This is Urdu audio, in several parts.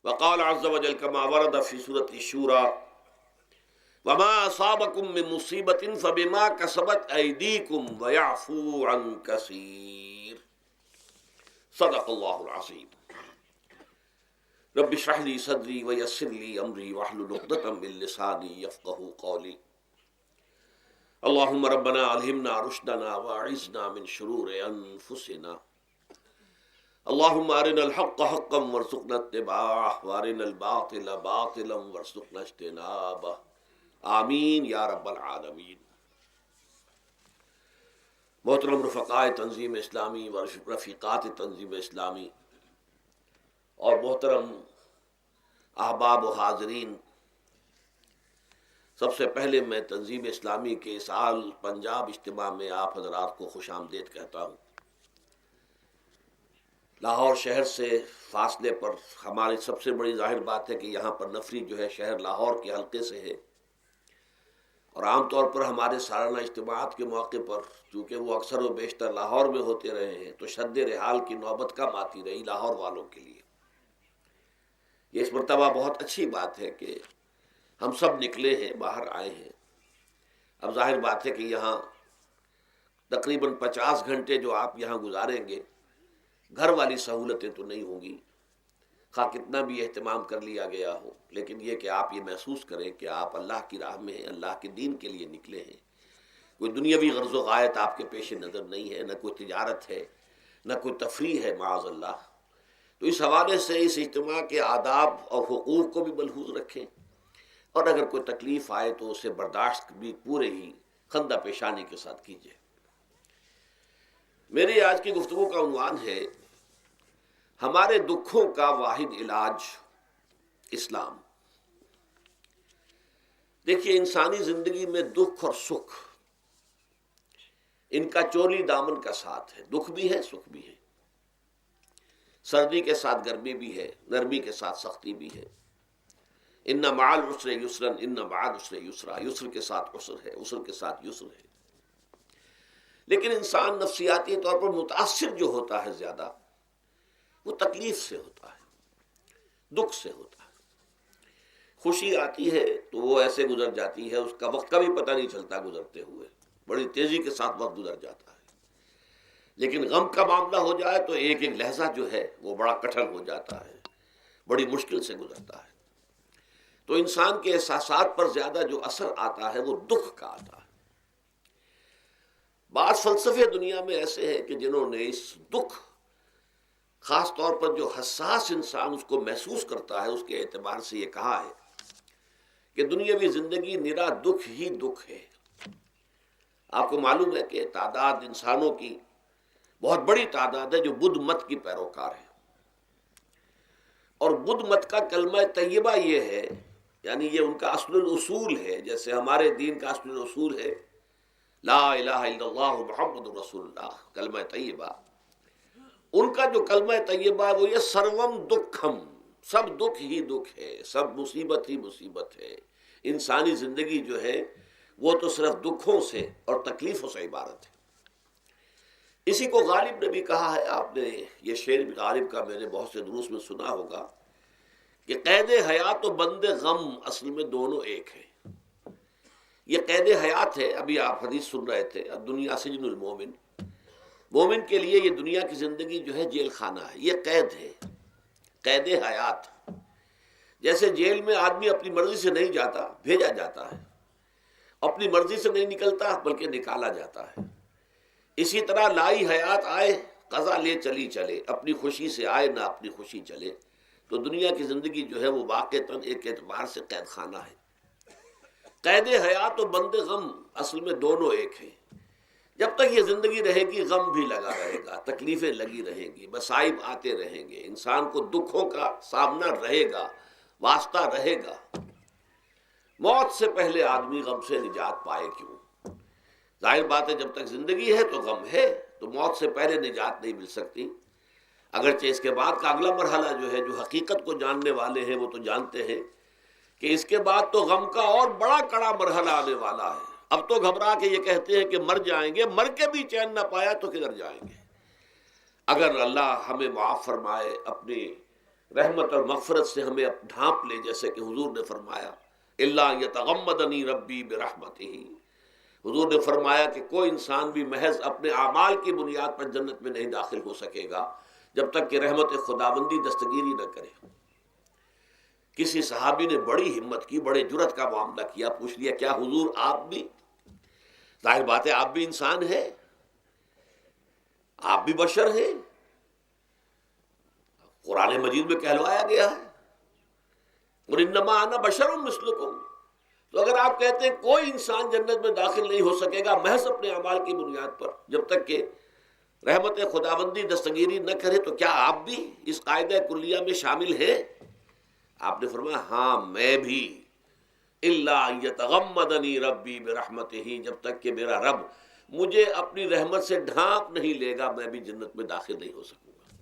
وقال عز وجل كما ورد في سورة الشورى وما أصابكم من مصيبة فبما كسبت أيديكم ويعفو عن كثير صدق الله العظيم. رب اشرح لي صدري ويسر لي أمري واحلل عقدة من لساني يفقهوا قولي. اللهم ربنا ألهمنا رشدنا وأعذنا من شرور أنفسنا. اللهم أرنا الحق حقا وارزقنا اتباعه وأرنا الباطل باطلا وارزقنا اجتنابه آمین یا رب العالمین. محترم رفقائے تنظیم اسلامی و رفیقات تنظیم اسلامی اور محترم احباب و حاضرین، سب سے پہلے میں تنظیم اسلامی کے سال پنجاب اجتماع میں آپ حضرات کو خوش آمدید کہتا ہوں. لاہور شہر سے فاصلے پر ہماری سب سے بڑی ظاہر بات ہے کہ یہاں پر نفری جو ہے شہر لاہور کے حلقے سے ہے، اور عام طور پر ہمارے سالانہ اجتماعات کے موقع پر چونکہ وہ اکثر و بیشتر لاہور میں ہوتے رہے ہیں تو شد رحال کی نوبت کم آتی رہی لاہور والوں کے لیے. یہ اس مرتبہ بہت اچھی بات ہے کہ ہم سب نکلے ہیں، باہر آئے ہیں. اب ظاہر بات ہے کہ یہاں تقریباً 50 گھنٹے جو آپ یہاں گزاریں گے، گھر والی سہولتیں تو نہیں ہوں گی، خواہ کتنا بھی اہتمام کر لیا گیا ہو، لیکن یہ کہ آپ یہ محسوس کریں کہ آپ اللہ کی راہ میں ہیں، اللہ کے دین کے لیے نکلے ہیں. کوئی دنیاوی غرض و غایت آپ کے پیش نظر نہیں ہے، نہ کوئی تجارت ہے، نہ کوئی تفریح ہے معاذ اللہ. تو اس حوالے سے اس اجتماع کے آداب اور حقوق کو بھی ملحوظ رکھیں، اور اگر کوئی تکلیف آئے تو اسے برداشت بھی پورے ہی خندہ پیشانی کے ساتھ کیجیے. میری آج کی گفتگو کا عنوان ہے ہمارے دکھوں کا واحد علاج اسلام. دیکھیے، انسانی زندگی میں دکھ اور سکھ ان کا چولی دامن کا ساتھ ہے. دکھ بھی ہے، سکھ بھی ہے، سردی کے ساتھ گرمی بھی ہے، نرمی کے ساتھ سختی بھی ہے. ان مع العسر یسرا ان مع العسر یسرا، یسر کے ساتھ عسر ہے، عسر کے ساتھ یسر ہے. لیکن انسان نفسیاتی طور پر متاثر جو ہوتا ہے زیادہ، وہ تکلیف سے ہوتا ہے، دکھ سے ہوتا ہے. خوشی آتی ہے تو وہ ایسے گزر جاتی ہے، اس کا وقت کا بھی پتہ نہیں چلتا، گزرتے ہوئے بڑی تیزی کے ساتھ وقت گزر جاتا ہے. لیکن غم کا معاملہ ہو جائے تو ایک ایک لحظہ جو ہے وہ بڑا کٹھن ہو جاتا ہے، بڑی مشکل سے گزرتا ہے. تو انسان کے احساسات پر زیادہ جو اثر آتا ہے وہ دکھ کا آتا ہے. بعض فلسفے دنیا میں ایسے ہیں کہ جنہوں نے اس دکھ، خاص طور پر جو حساس انسان اس کو محسوس کرتا ہے، اس کے اعتبار سے یہ کہا ہے کہ دنیاوی زندگی نرا دکھ ہی دکھ ہے. آپ کو معلوم ہے کہ تعداد انسانوں کی بہت بڑی تعداد ہے جو بدھ مت کی پیروکار ہے، اور بدھ مت کا کلمہ طیبہ یہ ہے، یعنی یہ ان کا اصل الاصول ہے. جیسے ہمارے دین کا اصل الاصول ہے لا الہ الا اللہ محمد رسول اللہ، کلمہ طیبہ. ان کا جو کلمہ طیبہ ہے وہ یہ سروم دکھم، سب دکھ ہی دکھ ہے، سب مصیبت ہی مصیبت ہے. انسانی زندگی جو ہے وہ تو صرف دکھوں سے اور تکلیفوں سے عبارت ہے. اسی کو غالب نے بھی کہا ہے، آپ نے یہ شعر بھی غالب کا میں نے بہت سے دروس میں سنا ہوگا کہ قید حیات و بند غم اصل میں دونوں ایک ہیں. یہ قید حیات ہے. ابھی آپ حدیث سن رہے تھے الدنیا سجن المومن، مومن کے لیے یہ دنیا کی زندگی جو ہے جیل خانہ ہے، یہ قید ہے، قید حیات. جیسے جیل میں آدمی اپنی مرضی سے نہیں جاتا، بھیجا جاتا ہے، اپنی مرضی سے نہیں نکلتا بلکہ نکالا جاتا ہے. اسی طرح لائی حیات آئے قضا لے چلی چلے، اپنی خوشی سے آئے نہ اپنی خوشی چلے. تو دنیا کی زندگی جو ہے وہ واقعتاً ایک اعتبار سے قید خانہ ہے. قید حیات و بند غم اصل میں دونوں ایک ہیں. جب تک یہ زندگی رہے گی غم بھی لگا رہے گا، تکلیفیں لگی رہیں گی، مصائب آتے رہیں گے، انسان کو دکھوں کا سامنا رہے گا، واسطہ رہے گا. موت سے پہلے آدمی غم سے نجات پائے کیوں؟ ظاہر بات ہے جب تک زندگی ہے تو غم ہے، تو موت سے پہلے نجات نہیں مل سکتی. اگرچہ اس کے بعد کا اگلا مرحلہ جو ہے، جو حقیقت کو جاننے والے ہیں وہ تو جانتے ہیں کہ اس کے بعد تو غم کا اور بڑا کڑا مرحلہ آنے والا ہے. اب تو گھبرا کے یہ کہتے ہیں کہ مر جائیں گے، مر کے بھی چین نہ پایا تو کدھر جائیں گے. اگر اللہ ہمیں معاف فرمائے، اپنی رحمت اور مغفرت سے ہمیں ڈھانپ لے، جیسے کہ حضور نے فرمایا الا یتغمدنی ربی برحمتہ، حضور نے فرمایا کہ کوئی انسان بھی محض اپنے اعمال کی بنیاد پر جنت میں نہیں داخل ہو سکے گا جب تک کہ رحمت خداوندی دستگیری نہ کرے۔ کسی صحابی نے بڑی ہمت کی، بڑے جرت کا معاملہ کیا، پوچھ لیا کیا حضور آپ بھی؟ ظاہر بات ہے آپ بھی انسان ہیں، آپ بھی بشر ہیں، قرآن مجید میں کہلوایا گیا ہے اور انما انا بشر مثلکم۔ تو اگر آپ کہتے ہیں کوئی انسان جنت میں داخل نہیں ہو سکے گا محض اپنے اعمال کی بنیاد پر جب تک کہ رحمت خداوندی دستگیری نہ کرے، تو کیا آپ بھی اس قاعدہ کلیہ میں شامل ہیں؟ آپ نے فرمایا ہاں میں بھی، الا یتغمدنی ربی برحمتہ، جب تک کہ میرا رب مجھے اپنی رحمت سے ڈھانپ نہیں لے گا میں بھی جنت میں داخل نہیں ہو سکوں گا۔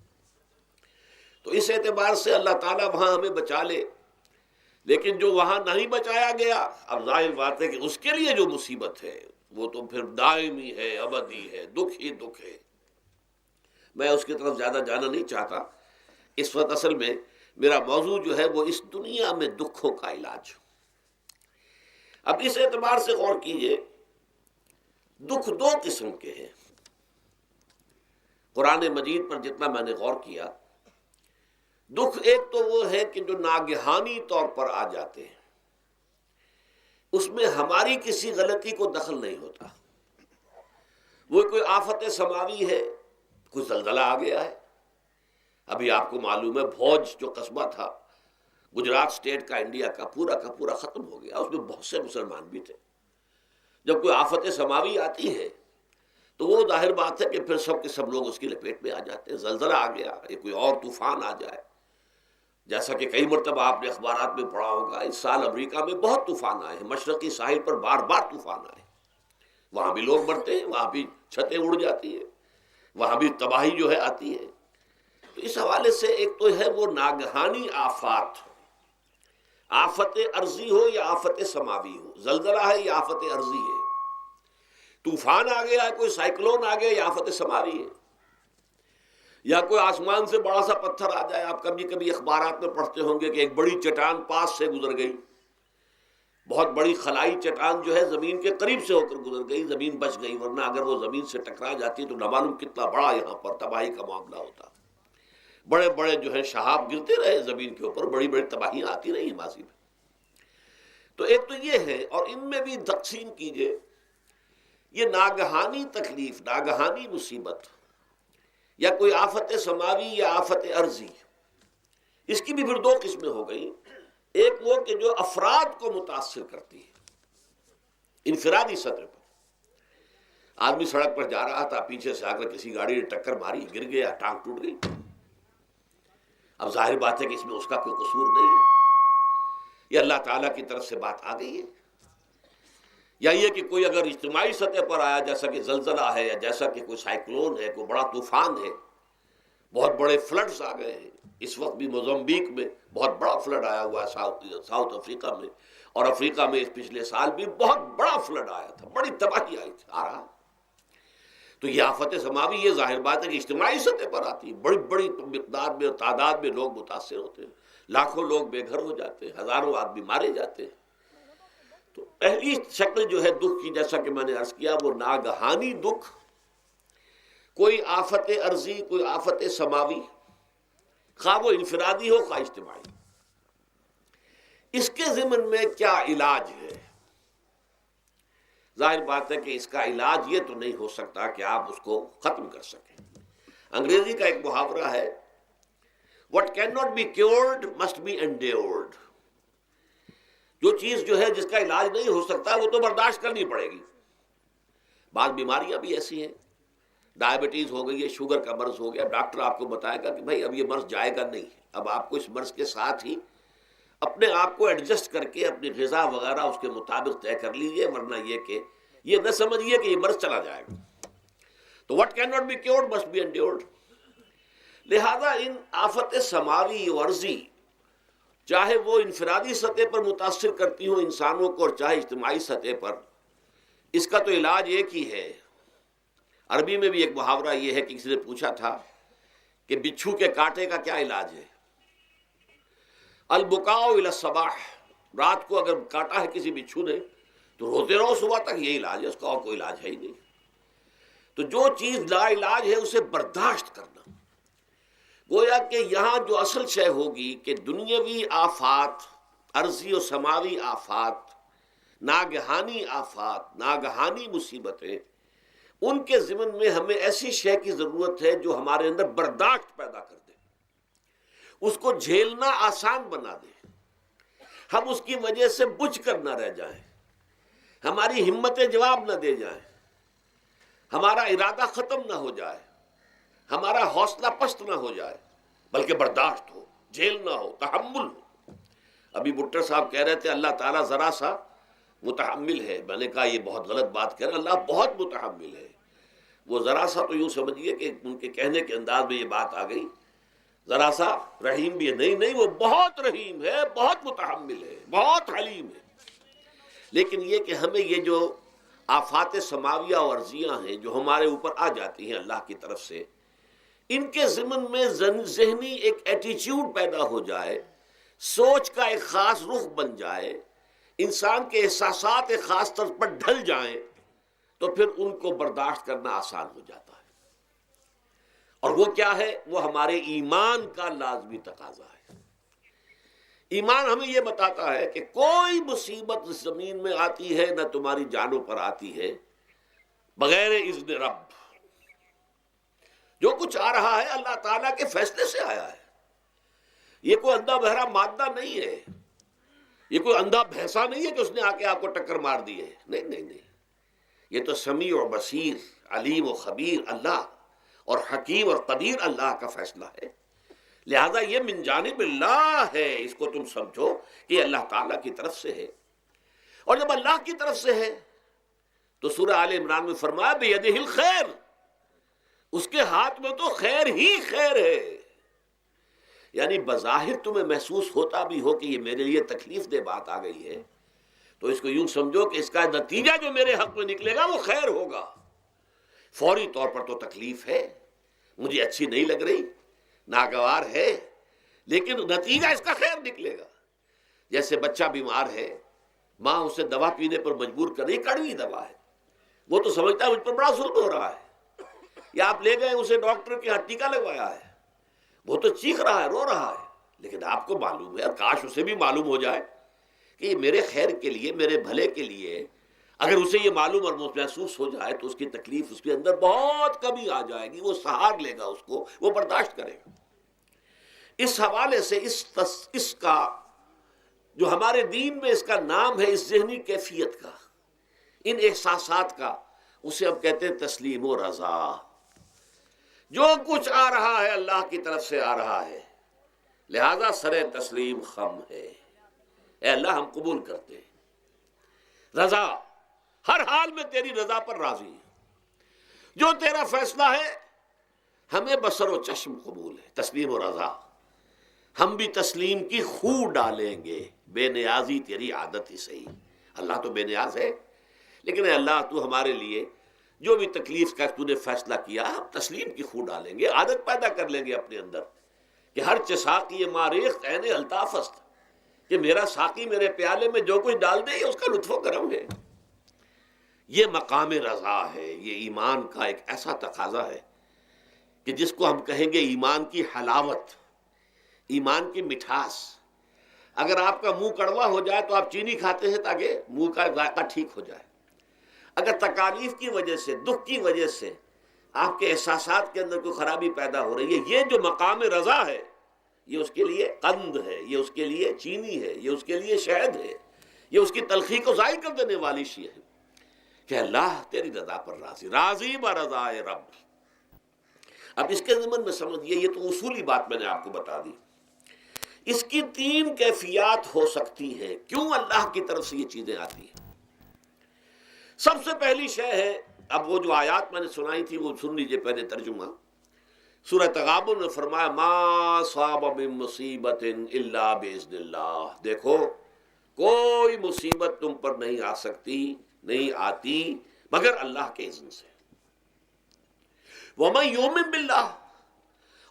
تو اس اعتبار سے اللہ تعالیٰ وہاں ہمیں بچا لے، لیکن جو وہاں نہیں بچایا گیا، اب ظاہر بات ہے کہ اس کے لیے جو مصیبت ہے وہ تو پھر دائمی ہے، ابدی ہے، دکھ ہی دکھ ہے۔ میں اس کی طرف زیادہ جانا نہیں چاہتا، اس وقت اصل میں میرا موضوع جو ہے وہ اس دنیا میں دکھوں کا علاج۔ اب اس اعتبار سے غور کیجئے، دکھ دو قسم کے ہیں۔ قرآن مجید پر جتنا میں نے غور کیا، دکھ ایک تو وہ ہے کہ جو ناگہانی طور پر آ جاتے ہیں، اس میں ہماری کسی غلطی کو دخل نہیں ہوتا۔ وہ کوئی آفت سماوی ہے، کوئی زلزلہ آ گیا ہے۔ ابھی آپ کو معلوم ہے بھوج جو قصبہ تھا گجرات سٹیٹ کا، انڈیا کا پورا ختم ہو گیا، اس میں بہت سے مسلمان بھی تھے۔ جب کوئی آفت سماوی آتی ہے تو وہ ظاہر بات ہے کہ پھر سب کے سب لوگ اس کی لپیٹ میں آ جاتے ہیں۔ زلزلہ آ گیا یا کوئی اور طوفان آ جائے، جیسا کہ کئی مرتبہ آپ نے اخبارات میں پڑھا ہوگا، اس سال امریکہ میں بہت طوفان آئے ہیں، مشرقی ساحل پر بار بار طوفان آئے، وہاں بھی لوگ مرتے ہیں، وہاں بھی چھتیں اڑ جاتی ہیں، وہاں بھی تباہی جو ہے آتی ہے۔ تو اس حوالے سے ایک تو ہے وہ ناگہانی آفات، آفت ارضی ہو یا آفت سماوی ہو، زلزلہ ہے یا آفت ارضی ہے، طوفان آ گیا ہے، کوئی سائیکلون آ گیا یا آفت سماوی ہے، یا کوئی آسمان سے بڑا سا پتھر آ جائے۔ آپ کبھی کبھی اخبارات میں پڑھتے ہوں گے کہ ایک بڑی چٹان پاس سے گزر گئی، بہت بڑی خلائی چٹان جو ہے زمین کے قریب سے ہو کر گزر گئی، زمین بچ گئی، ورنہ اگر وہ زمین سے ٹکرا جاتی تو نہ معلوم کتنا بڑا یہاں پر تباہی کا معاملہ ہوتا۔ بڑے بڑے جو ہے شہاب گرتے رہے زمین کے اوپر، بڑی بڑی تباہیاں آتی رہی ماضی میں۔ تو ایک تو یہ ہے، اور ان میں بھی تقسیم کیجئے، یہ ناگہانی تکلیف، ناگہانی مصیبت، یا کوئی آفت سماوی یا آفت ارضی، اس کی بھی پھر دو قسمیں ہو گئی۔ ایک وہ کہ جو افراد کو متاثر کرتی ہے انفرادی سطح پر، آدمی سڑک پر جا رہا تھا، پیچھے سے آ کر کسی گاڑی نے ٹکر ماری، گر گیا، ٹانگ ٹوٹ گئی۔ اب ظاہر بات ہے کہ اس میں اس کا کوئی قصور نہیں ہے، یہ اللہ تعالیٰ کی طرف سے بات آ گئی ہے۔ یا یہ کہ کوئی اگر اجتماعی سطح پر آیا، جیسا کہ زلزلہ ہے، یا جیسا کہ کوئی سائیکلون ہے، کوئی بڑا طوفان ہے، بہت بڑے فلڈز آ گئے ہیں۔ اس وقت بھی موزمبیق میں بہت بڑا فلڈ آیا ہوا ہے، ساؤتھ افریقہ میں، اور افریقہ میں اس پچھلے سال بھی بہت بڑا فلڈ آیا تھا، بڑی تباہی آئی تھی، آ رہا۔ تو یہ آفت سماوی، یہ ظاہر بات ہے کہ اجتماعی سطح پر آتی ہے، بڑی بڑی مقدار میں، تعداد میں لوگ متاثر ہوتے ہیں، لاکھوں لوگ بے گھر ہو جاتے ہیں، ہزاروں آدمی مارے جاتے ہیں۔ تو پہلی شکل جو ہے دکھ کی، جیسا کہ میں نے عرض کیا، وہ ناگہانی دکھ، کوئی آفت ارضی، کوئی آفت سماوی، خواہ وہ انفرادی ہو خواہ اجتماعی۔ اس کے ضمن میں کیا علاج ہے؟ ظاہر بات ہے کہ اس کا علاج یہ تو نہیں ہو سکتا کہ آپ اس کو ختم کر سکیں۔ انگریزی کا ایک محاورہ ہے، what cannot be cured must be endured۔ جو چیز جو ہے جس کا علاج نہیں ہو سکتا وہ تو برداشت کرنی پڑے گی۔ بعض بیماریاں بھی ایسی ہیں، ڈائبٹیز ہو گئی ہے، شوگر کا مرض ہو گیا، ڈاکٹر آپ کو بتائے گا کہ بھائی اب یہ مرض جائے گا نہیں، اب آپ کو اس مرض کے ساتھ ہی اپنے آپ کو ایڈجسٹ کر کے اپنی غذا وغیرہ اس کے مطابق طے کر لیجئے، ورنہ یہ کہ یہ نہ سمجھیے کہ یہ مرض چلا جائے گا۔ تو what cannot be cured must be endured۔ لہذا ان آفت سماوی و ارضی، چاہے وہ انفرادی سطح پر متاثر کرتی ہوں انسانوں کو، اور چاہے اجتماعی سطح پر، اس کا تو علاج ایک ہی ہے۔ عربی میں بھی ایک محاورہ یہ ہے کہ کسی نے پوچھا تھا کہ بچھو کے کانٹے کا کیا علاج ہے؟ البکاء الی الصباح، رات کو اگر کاٹا ہے کسی بچھو نے تو روتے رہو صبح تک، یہ علاج ہے، اس کا اور کوئی علاج ہے ہی نہیں۔ تو جو چیز لا علاج ہے اسے برداشت کرنا۔ گویا کہ یہاں جو اصل شے ہوگی کہ دنیاوی آفات، عرضی و سماوی آفات، ناگہانی آفات، ناگہانی مصیبتیں، ان کے ضمن میں ہمیں ایسی شے کی ضرورت ہے جو ہمارے اندر برداشت پیدا کر دے، اس کو جھیلنا آسان بنا دے، ہم اس کی وجہ سے بجھ کر نہ رہ جائیں، ہماری ہمتیں جواب نہ دے جائیں، ہمارا ارادہ ختم نہ ہو جائے، ہمارا حوصلہ پست نہ ہو جائے، بلکہ برداشت ہو، جھیلنا ہو، تحمل ہو۔ ابھی بٹر صاحب کہہ رہے تھے اللہ تعالیٰ ذرا سا متحمل ہے، میں نے کہا یہ بہت غلط بات کہہ رہے ہیں، اللہ بہت متحمل ہے۔ وہ ذرا سا تو یوں سمجھیے کہ ان کے کہنے کے انداز میں یہ بات آ گئی، ذرا سا رحیم بھی ہے، نہیں وہ بہت رحیم ہے، بہت متحمل ہے، بہت حلیم ہے۔ لیکن یہ کہ ہمیں یہ جو آفات سماویہ اور عرضیہ ہیں جو ہمارے اوپر آ جاتی ہیں اللہ کی طرف سے، ان کے ضمن میں ذہنی ایک ایٹیچیوڈ پیدا ہو جائے، سوچ کا ایک خاص رخ بن جائے، انسان کے احساسات ایک خاص طرز پر ڈھل جائیں، تو پھر ان کو برداشت کرنا آسان ہو جاتا ہے۔ اور وہ کیا ہے؟ وہ ہمارے ایمان کا لازمی تقاضا ہے۔ ایمان ہمیں یہ بتاتا ہے کہ کوئی مصیبت اس زمین میں آتی ہے نہ تمہاری جانوں پر آتی ہے بغیر اذن رب۔ جو کچھ آ رہا ہے اللہ تعالیٰ کے فیصلے سے آیا ہے، یہ کوئی اندھا بہرا مادہ نہیں ہے، یہ کوئی اندھا بھینسا نہیں ہے کہ اس نے آ کے آپ کو ٹکر مار دی ہے، نہیں، یہ تو سمیع و بصیر، علیم و خبیر اللہ اور حکیم اور قدیر اللہ کا فیصلہ ہے۔ لہذا یہ من جانب اللہ ہے، اس کو تم سمجھو کہ اللہ تعالیٰ کی طرف سے ہے۔ اور جب اللہ کی طرف سے ہے تو سورہ آل عمران میں فرمایا بیدہ الخیر، اس کے ہاتھ میں تو خیر ہی خیر ہے۔ یعنی بظاہر تمہیں محسوس ہوتا بھی ہو کہ یہ میرے لیے تکلیف دہ بات آ گئی ہے، تو اس کو یوں سمجھو کہ اس کا نتیجہ جو میرے حق میں نکلے گا وہ خیر ہوگا۔ فوری طور پر تو تکلیف ہے، مجھے اچھی نہیں لگ رہی، ناگوار ہے، لیکن نتیجہ اس کا خیر نکلے گا۔ جیسے بچہ بیمار ہے، ماں اسے دوا پینے پر مجبور کر رہی، کڑوی دوا ہے، وہ تو سمجھتا ہے مجھ پر بڑا ظلم ہو رہا ہے، یا آپ لے گئے اسے ڈاکٹر کے ہاں ٹیکا لگوایا ہے، وہ تو چیخ رہا ہے، رو رہا ہے، لیکن آپ کو معلوم ہے، کاش اسے بھی معلوم ہو جائے کہ یہ میرے خیر کے لیے، میرے بھلے کے لیے، اگر اسے یہ معلوم اور محسوس ہو جائے تو اس کی تکلیف اس کے اندر بہت کمی آ جائے گی، وہ سہار لے گا، اس کو وہ برداشت کرے گا۔ اس حوالے سے اس کا جو ہمارے دین میں اس کا نام ہے، اس ذہنی کیفیت کا، ان احساسات کا، اسے اب کہتے ہیں تسلیم و رضا۔ جو کچھ آ رہا ہے اللہ کی طرف سے آ رہا ہے، لہذا سر تسلیم خم ہے، اے اللہ ہم قبول کرتے ہیں، رضا، ہر حال میں تیری رضا پر راضی ہیں، جو تیرا فیصلہ ہے ہمیں بصر و چشم قبول ہے، تسلیم و رضا۔ ہم بھی تسلیم کی خو ڈالیں گے، بے نیازی تیری عادت ہی صحیح۔ اللہ تو بے نیاز ہے، لیکن اے اللہ تو ہمارے لیے جو بھی تکلیف کا تو نے فیصلہ کیا، ہم تسلیم کی خو ڈالیں گے، عادت پیدا کر لیں گے اپنے اندر کہ ہر ساقی ماریخت عین الطاف است، کہ میرا ساقی میرے پیالے میں جو کچھ ڈال دے یہ اس کا لطف و کرم ہے۔ یہ مقام رضا ہے، یہ ایمان کا ایک ایسا تقاضا ہے کہ جس کو ہم کہیں گے ایمان کی حلاوت، ایمان کی مٹھاس۔ اگر آپ کا منہ کڑوا ہو جائے تو آپ چینی کھاتے ہیں تاکہ منہ کا ذائقہ ٹھیک ہو جائے۔ اگر تکالیف کی وجہ سے، دکھ کی وجہ سے آپ کے احساسات کے اندر کوئی خرابی پیدا ہو رہی ہے، یہ جو مقام رضا ہے یہ اس کے لیے قند ہے، یہ اس کے لیے چینی ہے، یہ اس کے لیے شہد ہے، یہ اس کی تلخی کو ظاہر کر دینے والی شے ہے کہ اللہ تیری رضا پر راضی، راضی برضائے رب۔ اب اس کے ضمن میں سمجھئے، یہ تو اصولی بات میں نے آپ کو بتا دی، اس کی 3 کیفیات ہو سکتی ہے کیوں اللہ کی طرف سے یہ چیزیں آتی ہیں۔ سب سے پہلی شے ہے، اب وہ جو آیات میں نے سنائی تھی وہ سن لیجئے پہلے ترجمہ۔ سورہ تغابن میں فرمایا ما صاب من مصیبت الا باذن اللہ، دیکھو کوئی مصیبت تم پر نہیں آ سکتی، نہیں آتی مگر اللہ کے اذن سے۔ ومن یؤمن باللہ،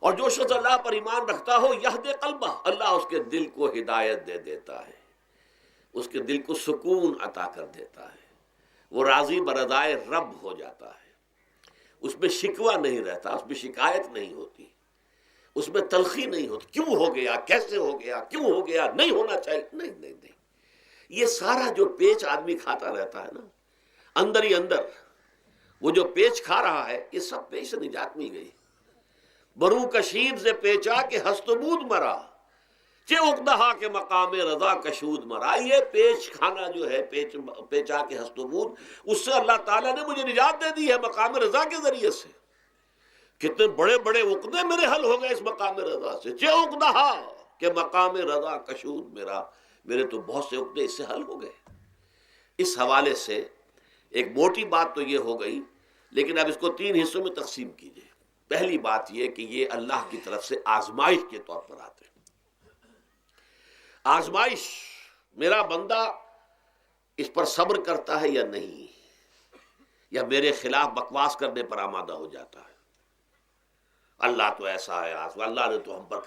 اور جو شخص اللہ پر ایمان رکھتا ہو یہدی قلبہ، اللہ اس کے دل کو ہدایت دے دیتا ہے، اس کے دل کو سکون عطا کر دیتا ہے، وہ راضی برضائے رب ہو جاتا ہے، اس میں شکوہ نہیں رہتا، اس میں شکایت نہیں ہوتی، اس میں تلخی نہیں ہوتی، کیوں ہو گیا، کیسے ہو گیا، کیوں ہو گیا، نہیں ہونا چاہیے، نہیں نہیں نہیں۔ یہ سارا جو پیچ آدمی کھاتا رہتا ہے نا اندر ہی اندر، وہ جو پیچ کھا رہا ہے، یہ سب پیچ سے نجات مل گئی۔ برو کشید سے پیچا کے ہستبود مرا، چے اقدہا کے مقام رضا کشود مرا۔ یہ پیچ کھانا جو ہے، پیچا کے ہستبود، اس سے اللہ تعالیٰ نے مجھے نجات دے دی ہے مقام رضا کے ذریعے سے۔ کتنے بڑے بڑے عقدے میرے حل ہو گئے اس مقام رضا سے، چے اقدہا کے مقام رضا کشود میرا، میرے تو بہت سے عقدے اس سے حل ہو گئے۔ اس حوالے سے ایک موٹی بات تو یہ ہو گئی، لیکن اب اس کو 3 حصوں میں تقسیم کیجئے۔ پہلی بات یہ کہ یہ اللہ کی طرف سے آزمائش کے طور پر آتے ہیں۔ آزمائش، میرا بندہ اس پر صبر کرتا ہے یا نہیں، یا میرے خلاف بکواس کرنے پر آمادہ ہو جاتا ہے۔ اللہ تو ایسا ہے، اللہ نے تو ہم پر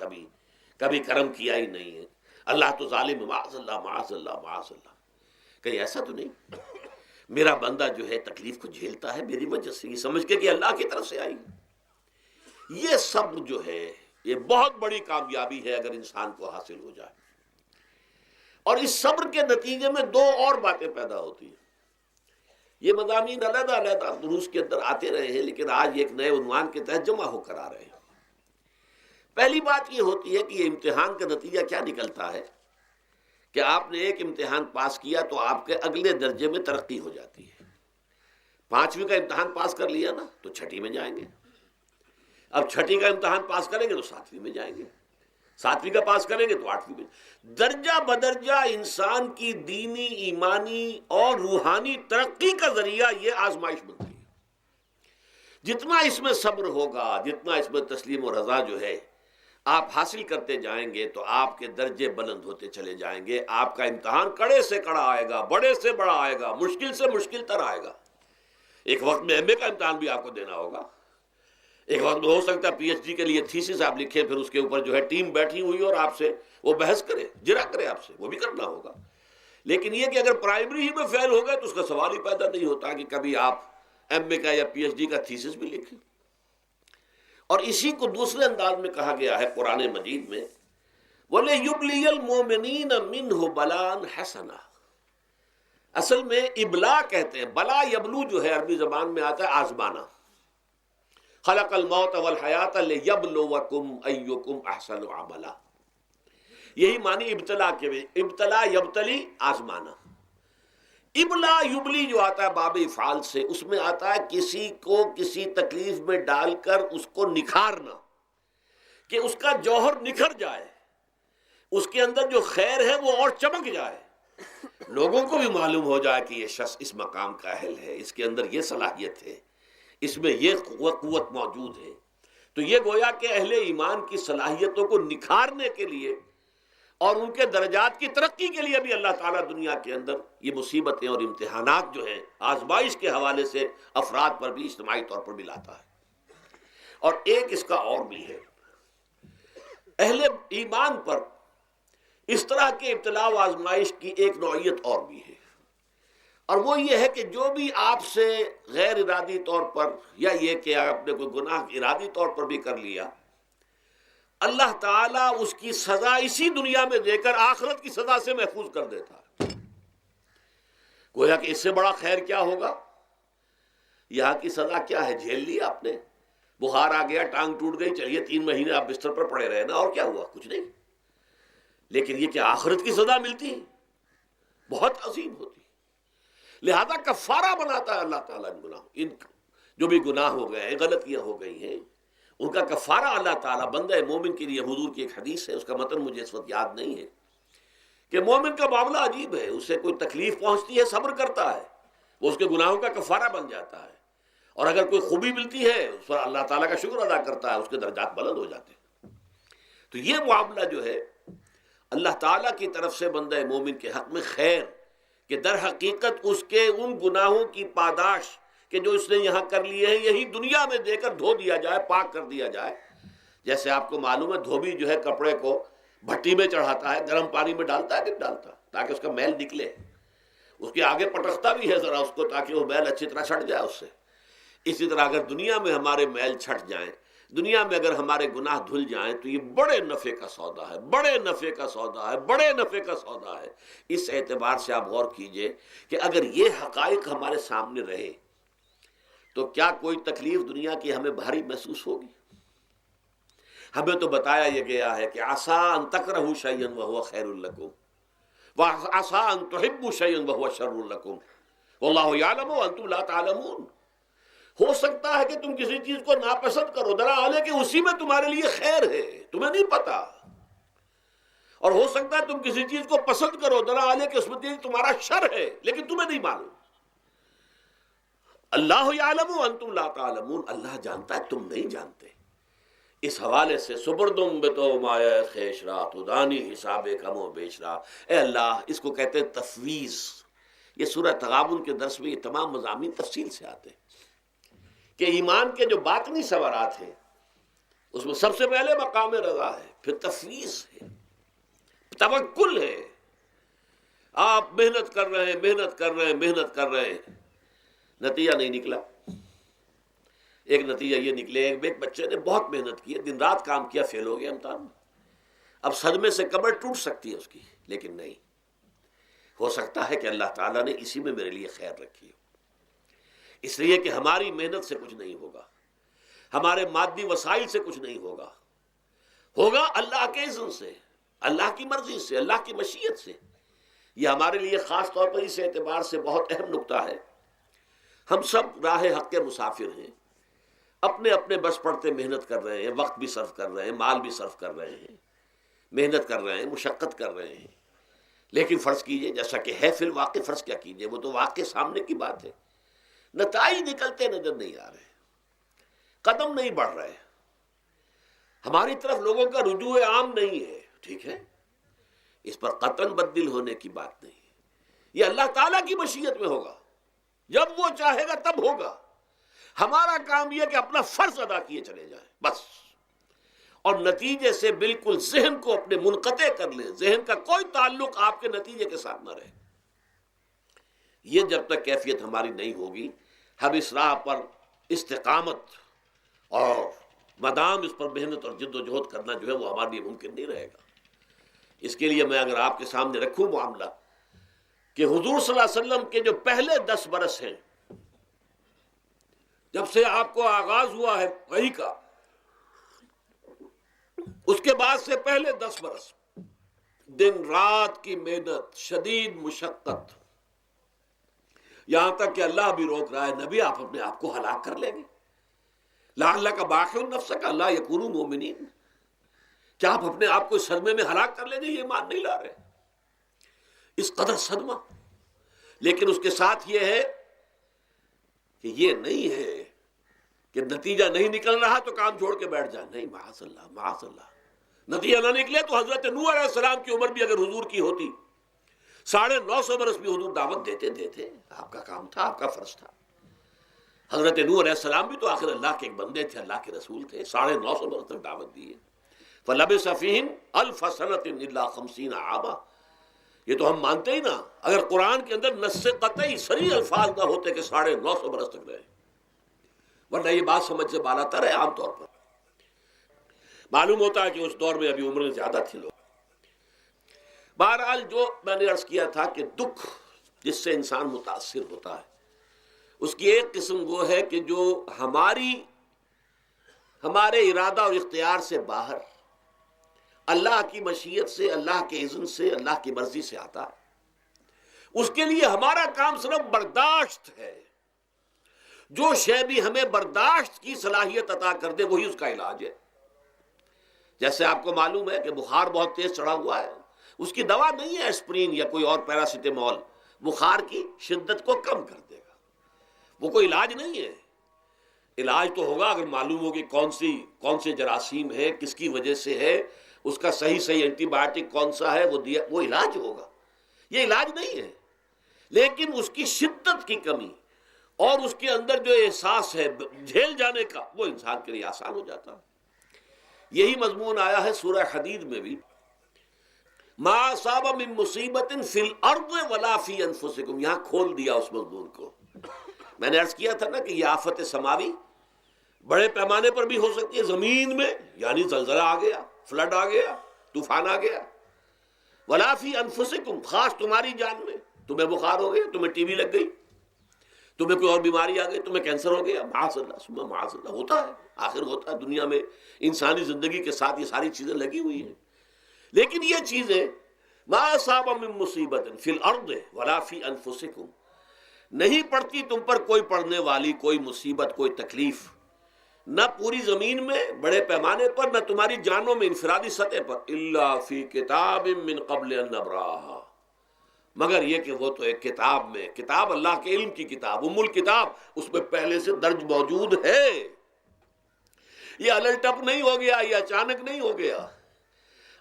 کبھی کرم کیا ہی نہیں ہے، اللہ تو ظالم ہے، معاذ اللہ معاذ اللہ معاذ اللہ۔ کہیں ایسا تو نہیں، میرا بندہ جو ہے تکلیف کو جھیلتا ہے میری وجہ سے، یہ سمجھ کے کہ اللہ کی طرف سے آئی۔ یہ صبر جو ہے یہ بہت بڑی کامیابی ہے اگر انسان کو حاصل ہو جائے۔ اور اس صبر کے نتیجے میں 2 اور باتیں پیدا ہوتی ہیں۔ یہ مضامین علیحدہ علیحدہ دروس کے اندر آتے رہے ہیں، لیکن آج ایک نئے عنوان کے تحت جمع ہو کر آ رہے ہیں۔ پہلی بات یہ ہوتی ہے کہ یہ امتحان کا نتیجہ کیا نکلتا ہے کہ آپ نے ایک امتحان پاس کیا تو آپ کے اگلے درجے میں ترقی ہو جاتی ہے۔ 5ویں کا امتحان پاس کر لیا نا تو 6ٹھی میں جائیں گے، اب 6ٹھی کا امتحان پاس کریں گے تو 7ویں میں جائیں گے، 7ویں کا پاس کریں گے تو 8ویں میں۔ درجہ بدرجہ انسان کی دینی، ایمانی اور روحانی ترقی کا ذریعہ یہ آزمائش بنتی ہے۔ جتنا اس میں صبر ہوگا، جتنا اس میں تسلیم و رضا جو ہے آپ حاصل کرتے جائیں گے تو آپ کے درجے بلند ہوتے چلے جائیں گے۔ آپ کا امتحان کڑے سے کڑا آئے گا، بڑے سے بڑا آئے گا، مشکل سے مشکل تر آئے گا۔ ایک وقت میں MA کا امتحان بھی آپ کو دینا ہوگا، ایک وقت میں ہو سکتا ہے PhD کے لیے تھیسس آپ لکھیں، پھر اس کے اوپر جو ہے ٹیم بیٹھی ہوئی اور آپ سے وہ بحث کرے، جرا کرے آپ سے، وہ بھی کرنا ہوگا۔ لیکن یہ کہ اگر پرائمری ہی میں فیل ہو گئے تو اس کا سوال ہی پیدا نہیں ہوتا کہ کبھی آپ MA کا یا PhD کا تھیسس بھی لکھیں۔ اور اسی کو دوسرے انداز میں کہا گیا ہے قرآن مجید میں، وَلِيُبْلِيَ الْمُؤْمِنِينَ مِنْهُ بَلَاءً حَسَنًا۔ اصل میں ابلا کہتے ہیں، بلا یبلو جو ہے عربی زبان میں آتا ہے آزمانا۔ خلق الموت والحیات لیبلوکم ایکم احسن عملا، یہی معنی ابتلا کے بھی، ابتلا یبتلی آزمانا۔ ابلا یبلی جو آتا ہے باب افعال سے، اس میں آتا ہے کسی کو کسی تکلیف میں ڈال کر اس کو نکھارنا، کہ اس کا جوہر نکھر جائے، اس کے اندر جو خیر ہے وہ اور چمک جائے، لوگوں کو بھی معلوم ہو جائے کہ یہ شخص اس مقام کا اہل ہے، اس کے اندر یہ صلاحیت ہے، اس میں یہ قوت موجود ہے۔ تو یہ گویا کہ اہل ایمان کی صلاحیتوں کو نکھارنے کے لیے اور ان کے درجات کی ترقی کے لیے بھی اللہ تعالیٰ دنیا کے اندر یہ مصیبتیں اور امتحانات جو ہیں آزمائش کے حوالے سے افراد پر بھی اجتماعی طور پر بھی لاتا ہے۔ اور ایک اس کا اور بھی ہے، اہل ایمان پر اس طرح کے ابتلاء و آزمائش کی ایک نوعیت اور بھی ہے، اور وہ یہ ہے کہ جو بھی آپ سے غیر ارادی طور پر یا یہ کہ آپ نے کوئی گناہ ارادی طور پر بھی کر لیا، اللہ تعالیٰ اس کی سزا اسی دنیا میں دے کر آخرت کی سزا سے محفوظ کر دیتا ہے۔ گویا کہ اس سے بڑا خیر کیا ہوگا؟ یہاں کی سزا کیا ہے؟ جھیل لی آپ نے، بخار آ گیا، ٹانگ ٹوٹ گئی، چلیے 3 مہینے آپ بستر پر پڑے رہے نا، اور کیا ہوا؟ کچھ نہیں۔ لیکن یہ کہ آخرت کی سزا ملتی بہت عظیم ہوتی، لہذا کفارہ بناتا ہے اللہ تعالیٰ ان گناہوں، ان جو بھی گناہ ہو گئے ہیں، غلطیاں ہو گئی ہیں، ان کا کفارہ اللہ تعالیٰ بندہ مومن کے لیے، حضور کی ایک حدیث ہے، اس کا متن مجھے اس وقت یاد نہیں ہے، کہ مومن کا معاملہ عجیب ہے، اسے کوئی تکلیف پہنچتی ہے صبر کرتا ہے، وہ اس کے گناہوں کا کفارہ بن جاتا ہے، اور اگر کوئی خوبی ملتی ہے اس پر اللہ تعالیٰ کا شکر ادا کرتا ہے، اس کے درجات بلند ہو جاتے ہیں۔ تو یہ معاملہ جو ہے اللہ تعالیٰ کی طرف سے بندہ مومن کے حق میں خیر، کہ در حقیقت اس کے ان گناہوں کی پاداش کہ جو اس نے یہاں کر لیے ہیں، یہی دنیا میں دے کر دھو دیا جائے، پاک کر دیا جائے، جیسے آپ کو معلوم ہے دھوبی جو ہے کپڑے کو بھٹی میں چڑھاتا ہے، گرم پانی میں ڈالتا ہے کہ ڈالتا، تاکہ اس کا میل نکلے، اس کے آگے پٹکتا بھی ہے ذرا اس کو تاکہ وہ میل اچھی طرح چھٹ جائے اس سے۔ اسی طرح اگر دنیا میں ہمارے میل چھٹ جائیں، دنیا میں اگر ہمارے گناہ دھل جائیں تو یہ بڑے نفع کا سودا ہے، بڑے نفع کا سودا ہے، بڑے نفع کا سودا ہے۔ اس اعتبار سے آپ غور کیجئے کہ اگر یہ حقائق ہمارے سامنے رہے تو کیا کوئی تکلیف دنیا کی ہمیں بھاری محسوس ہوگی؟ ہمیں تو بتایا یہ گیا ہے کہ عسیٰ ان تکرہوا شیئا وہو خیر لکم وعسیٰ ان تحبوا شیئا وہو شر لکم واللہ یعلم وانتم لا تعلمون۔ ہو سکتا ہے کہ تم کسی چیز کو ناپسند کرو، درا حال ہے کہ اسی میں تمہارے لیے خیر ہے، تمہیں نہیں پتا، اور ہو سکتا ہے تم کسی چیز کو پسند کرو، درا حال ہے کہ اس میں تمہارا شر ہے لیکن تمہیں نہیں معلوم۔ اللہ یعلم وانتم لا تعلمون، اللہ جانتا ہے تم نہیں جانتے۔ اس حوالے سے سبردم بتو مایا خیش را تو دانی حساب کم و بیش را، اے اللہ، اس کو کہتے ہیں تفویض۔ یہ سورہ تغابن کے درس میں یہ تمام مضامین تفصیل سے آتے ہیں کہ ایمان کے جو باطنی ثمرات ہیں اس میں سب سے پہلے مقام رضا ہے، پھر تفویض ہے، توکل ہے۔ آپ محنت کر رہے ہیں، محنت کر رہے ہیں، محنت کر رہے ہیں، نتیجہ نہیں نکلا۔ ایک نتیجہ یہ نکلے، ایک بچے نے بہت محنت کی، دن رات کام کیا، فیل ہو گیا امتحان میں۔ اب صدمے سے کمر ٹوٹ سکتی ہے اس کی، لیکن نہیں، ہو سکتا ہے کہ اللہ تعالیٰ نے اسی میں میرے لیے خیر رکھی ہو۔ اس لیے کہ ہماری محنت سے کچھ نہیں ہوگا، ہمارے مادی وسائل سے کچھ نہیں ہوگا، ہوگا اللہ کے اذن سے، اللہ کی مرضی سے، اللہ کی مشیت سے۔ یہ ہمارے لیے خاص طور پر اس اعتبار سے بہت اہم نکتہ ہے، ہم سب راہ حق کے مسافر ہیں، اپنے اپنے بس پڑتے محنت کر رہے ہیں، وقت بھی صرف کر رہے ہیں، مال بھی صرف کر رہے ہیں، محنت کر رہے ہیں، مشقت کر رہے ہیں، لیکن فرض کیجئے جیسا کہ ہے فی الواقع، فرض کیا کیجئے، وہ تو واقع سامنے کی بات ہے، نتائج نکلتے نظر نہیں آ رہے، قدم نہیں بڑھ رہے، ہماری طرف لوگوں کا رجوع عام نہیں ہے، ٹھیک ہے، اس پر قطعاً بدل ہونے کی بات نہیں ہے، یہ اللہ تعالیٰ کی مشیت میں ہوگا، جب وہ چاہے گا تب ہوگا۔ ہمارا کام یہ کہ اپنا فرض ادا کیے چلے جائیں بس، اور نتیجے سے بالکل ذہن کو اپنے منقطع کر لیں، ذہن کا کوئی تعلق آپ کے نتیجے کے ساتھ نہ رہے۔ یہ جب تک کیفیت ہماری نہیں ہوگی، ہم اس راہ پر استقامت اور مدام اس پر محنت اور جد و جہد کرنا جو ہے وہ ہمارے لیے ممکن نہیں رہے گا۔ اس کے لیے میں اگر آپ کے سامنے رکھوں معاملہ کہ حضور صلی اللہ علیہ وسلم کے جو پہلے 10 برس ہیں، جب سے آپ کو آغاز ہوا ہے وحی کا، اس کے بعد سے پہلے 10 برس دن رات کی محنت، شدید مشقت، یہاں تک کہ اللہ بھی روک رہا ہے، نبی آپ اپنے آپ کو ہلاک کر لیں گے، لعلک باخع نفسک الا یکونوا مؤمنین، کیا آپ اپنے آپ کو اس صدمے میں ہلاک کر لیں گے؟ یہ ایمان نہیں لا رہے، اس قدر صدمہ۔ لیکن اس کے ساتھ یہ ہے کہ یہ نہیں ہے کہ نتیجہ نہیں نکل رہا تو کام چھوڑ کے بیٹھ جائیں، نہیں، معاذ اللہ، معاذ اللہ۔ نتیجہ نہ نکلے تو حضرت نوح علیہ السلام کی عمر بھی اگر حضور کی ہوتی، 950 برس بھی حضور دعوت دیتے، آپ کا کام تھا، آپ کا فرض تھا۔ حضرت نوح علیہ السلام بھی تو آخر اللہ کے ایک بندے تھے، اللہ کے رسول تھے، 950 برس تک دعوت دی ہے۔ فَلَبِثَ فِيهِمْ أَلْفَ سَنَةٍ إِلَّا 50 عَامًا، یہ تو ہم مانتے ہی نا، اگر قرآن کے اندر نص قطعی صریح الفاظ نہ ہوتے کہ 950 برس تک رہے، ورنہ یہ بات سمجھ سے بالا تر ہے۔ عام طور پر معلوم ہوتا ہے کہ اس دور میں ابھی عمریں زیادہ تھی لوگ۔ بہرحال جو میں نے عرض کیا تھا کہ دکھ جس سے انسان متاثر ہوتا ہے، اس کی ایک قسم وہ ہے کہ جو ہمارے ارادہ اور اختیار سے باہر، اللہ کی مشیت سے، اللہ کے اذن سے، اللہ کی مرضی سے آتا ہے۔ اس کے لیے ہمارا کام صرف برداشت ہے۔ جو شے بھی ہمیں برداشت کی صلاحیت عطا کر دے وہی اس کا علاج ہے۔ جیسے آپ کو معلوم ہے کہ بخار بہت تیز چڑھا ہوا ہے، اس کی دوا نہیں ہے اسپرین یا کوئی اور پیراسیٹامول، بخار کی شدت کو کم کر دے گا، وہ کوئی علاج نہیں ہے۔ علاج تو ہوگا اگر معلوم ہو کہ کون سے جراثیم ہے، کس کی وجہ سے ہے، اس کا صحیح اینٹی بائیوٹک کون سا ہے، وہ علاج ہوگا۔ یہ علاج نہیں ہے، لیکن اس کی شدت کی کمی اور اس کے اندر جو احساس ہے جھیل جانے کا، وہ انسان کے لیے آسان ہو جاتا ہے۔ یہی مضمون آیا ہے سورہ حدید میں بھی، ما اصاب من مصیبت فی الارض ولا فی انفسکم، یہاں کھول دیا اس مضمون کو۔ میں نے عرض کیا تھا نا کہ یہ آفت سماوی بڑے پیمانے پر بھی ہو سکتی ہے، زمین میں یعنی زلزلہ آ گیا، فلڈ آ گیا، طوفان آ گیا، ولا فی انفسکم، خاص تمہاری جان میں، تمہیں بخار ہو گیا، تمہیں ٹی بی لگ گئی، تمہیں کوئی اور بیماری آ گئی، تمہیں کینسر ہو گیا، معاذ اللہ ثم معاذ اللہ، ہوتا ہے، آخر ہوتا ہے، دنیا میں انسانی زندگی کے ساتھ یہ ساری چیزیں لگی ہوئی ہیں۔ لیکن یہ چیزیں ما اصاب من مصیبت فی الارض ولا فی انفسکم، نہیں پڑتی تم پر کوئی پڑنے والی کوئی مصیبت، کوئی تکلیف، نہ پوری زمین میں بڑے پیمانے پر، نہ تمہاری جانوں میں انفرادی سطح پر، الا فی کتاب من قبل ان نبراہا، مگر یہ کہ وہ تو ایک کتاب میں، کتاب اللہ کے علم کی کتاب، ام الکتاب، اس میں پہلے سے درج موجود ہے۔ یہ الٹ ٹپ نہیں ہو گیا، یہ اچانک نہیں ہو گیا۔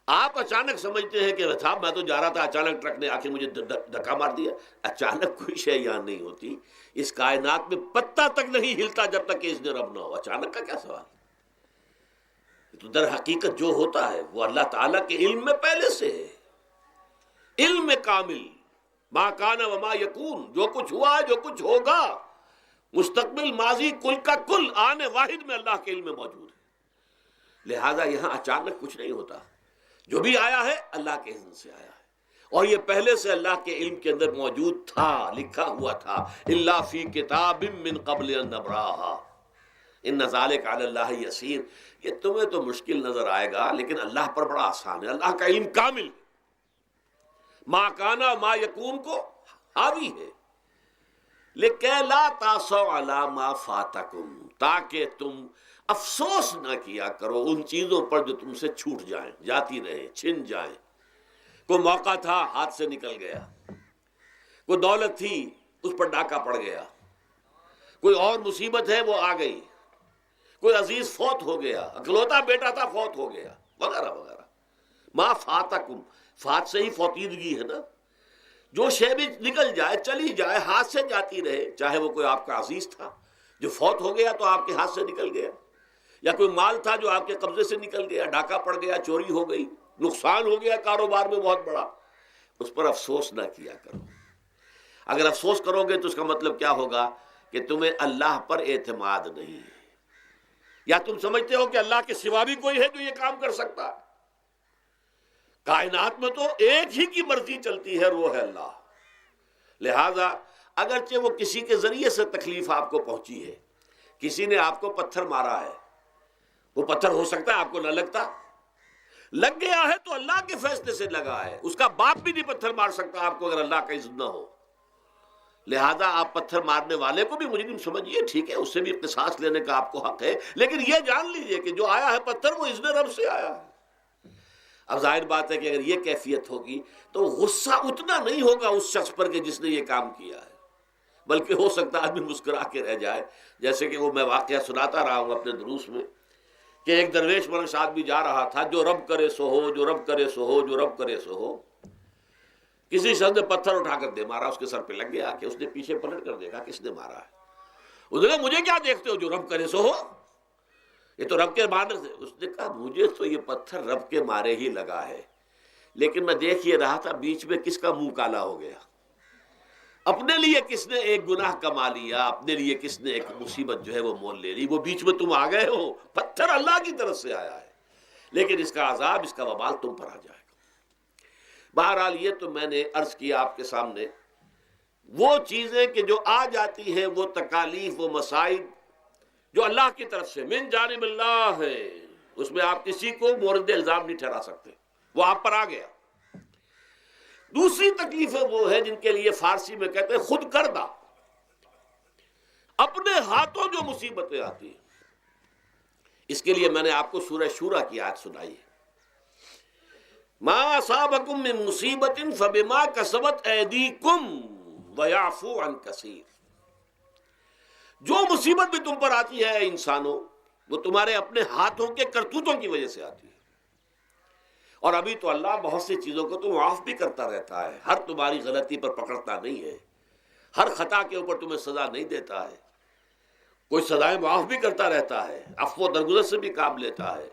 آپ اچانک سمجھتے ہیں کہ صاحب میں تو جا رہا تھا، اچانک ٹرک نے آ کے مجھے دھکا مار دیا۔ اچانک کوئی شے یہاں نہیں ہوتی، اس کائنات میں پتہ تک نہیں ہلتا جب تک کہ اذن رب نہ ہو۔ اچانک کا کیا سوال؟ تو در حقیقت جو ہوتا ہے وہ اللہ تعالیٰ کے علم میں پہلے سے ہے، علم کامل، ما کان وما یکون، جو کچھ ہوا ہے، جو کچھ ہوگا، مستقبل، ماضی، کل کا کل آنے واحد میں اللہ کے علم میں موجود ہے۔ لہذا یہاں اچانک کچھ نہیں ہوتا، جو بھی آیا ہے اللہ کے اذن سے آیا ہے، اور یہ پہلے سے اللہ کے علم کے اندر موجود تھا، لکھا ہوا تھا، الا فی کتاب من قبل ان نبراہا ان ذلک علی اللہ یسیر۔ یہ تمہیں تو مشکل نظر آئے گا لیکن اللہ پر بڑا آسان ہے، اللہ کا علم کامل ہے، ما کانا ما یکون کو حاوی ہے۔ لِكَيْ لَا تَأْسَوْا عَلَىٰ مَا فَاتَكُمْ، تاکہ تم افسوس نہ کیا کرو ان چیزوں پر جو تم سے چھوٹ جائیں، جاتی رہیں، چھن جائیں۔ کوئی موقع تھا ہاتھ سے نکل گیا، کوئی دولت تھی اس پر ڈاکہ پڑ گیا، کوئی اور مصیبت ہے وہ آ گئی، کوئی عزیز فوت ہو گیا، اکلوتا بیٹا تھا فوت ہو گیا، وغیرہ وغیرہ۔ ما فاتکم، فات سے ہی فوتیدگی ہے نا، جو شے بھی نکل جائے، چلی جائے، ہاتھ سے جاتی رہے، چاہے وہ کوئی آپ کا عزیز تھا جو فوت ہو گیا تو آپ کے ہاتھ سے نکل گیا، یا کوئی مال تھا جو آپ کے قبضے سے نکل گیا، ڈاکہ پڑ گیا، چوری ہو گئی، نقصان ہو گیا کاروبار میں بہت بڑا، اس پر افسوس نہ کیا کرو۔ اگر افسوس کرو گے تو اس کا مطلب کیا ہوگا کہ تمہیں اللہ پر اعتماد نہیں ہے، یا تم سمجھتے ہو کہ اللہ کے سوا بھی کوئی ہے جو یہ کام کر سکتا ہے۔ کائنات میں تو ایک ہی کی مرضی چلتی ہے، وہ ہے اللہ۔ لہذا اگرچہ وہ کسی کے ذریعے سے تکلیف آپ کو پہنچی ہے، کسی نے آپ کو پتھر مارا ہے، وہ پتھر ہو سکتا ہے آپ کو نہ لگتا، لگ گیا ہے تو اللہ کے فیصلے سے لگا ہے، اس کا باپ بھی نہیں پتھر مار سکتا آپ کو اگر اللہ کا اذن نہ ہو۔ لہذا آپ پتھر مارنے والے کو بھی مجرم سمجھیے، ٹھیک ہے، اس سے بھی قصاص لینے کا آپ کو حق ہے، لیکن یہ جان لیجئے کہ جو آیا ہے پتھر وہ اذن رب سے آیا ہے۔ اب ظاہر بات ہے کہ اگر یہ کیفیت ہوگی تو غصہ اتنا نہیں ہوگا اس شخص پر کہ جس نے یہ کام کیا ہے، بلکہ ہو سکتا ہے آدمی مسکرا کے رہ جائے، جیسے کہ وہ میں واقعہ سناتا رہا ہوں اپنے دروس میں کہ ایک درویش منش آدمی جا رہا تھا، جو رب کرے سو ہو، جو رب کرے سو ہو، جو رب کرے سو ہو۔ کسی شخص نے پتھر اٹھا کر دے مارا، اس کے سر پہ لگ گیا کہ اس نے پیچھے پلٹ کر دیکھا کس نے مارا ہے۔ اس نے کہا مجھے کیا دیکھتے ہو، جو رب کرے سو ہو، یہ تو رب کے مارنے سے۔ اس نے کہا مجھے تو یہ پتھر رب کے مارے ہی لگا ہے، لیکن میں دیکھ یہ رہا تھا بیچ میں کس کا منہ کالا ہو گیا، اپنے لیے کس نے ایک گناہ کما لیا، اپنے لیے کس نے ایک مصیبت جو ہے وہ مول لے لی، وہ بیچ میں تم آ گئے ہو۔ پتھر اللہ کی طرف سے آیا ہے، لیکن اس کا عذاب، اس کا وبال تم پر آ جائے گا۔ بہرحال یہ تو میں نے عرض کیا آپ کے سامنے، وہ چیزیں کہ جو آ جاتی ہیں، وہ تکالیف، وہ مصائب جو اللہ کی طرف سے من جانب اللہ ہے، اس میں آپ کسی کو مورد الزام نہیں ٹھہرا سکتے، وہ آپ پر آ گیا۔ دوسری تکلیفیں وہ ہیں جن کے لیے فارسی میں کہتے ہیں خود کردہ، اپنے ہاتھوں جو مصیبتیں آتی ہیں۔ اس کے لیے میں نے آپ کو سورہ شورى کی آیت سنائی ہے، ما اصابکم من مصیبت فبما کسبت ایدیکم ویعفو عن کثیر۔ جو مصیبت بھی تم پر آتی ہے انسانوں، وہ تمہارے اپنے ہاتھوں کے کرتوتوں کی وجہ سے آتی ہے، اور ابھی تو اللہ بہت سی چیزوں کو تو معاف بھی کرتا رہتا ہے، ہر تمہاری غلطی پر پکڑتا نہیں ہے، ہر خطا کے اوپر تمہیں سزا نہیں دیتا ہے، کوئی سزائیں معاف بھی کرتا رہتا ہے، عفو و درگزر سے بھی کام لیتا ہے۔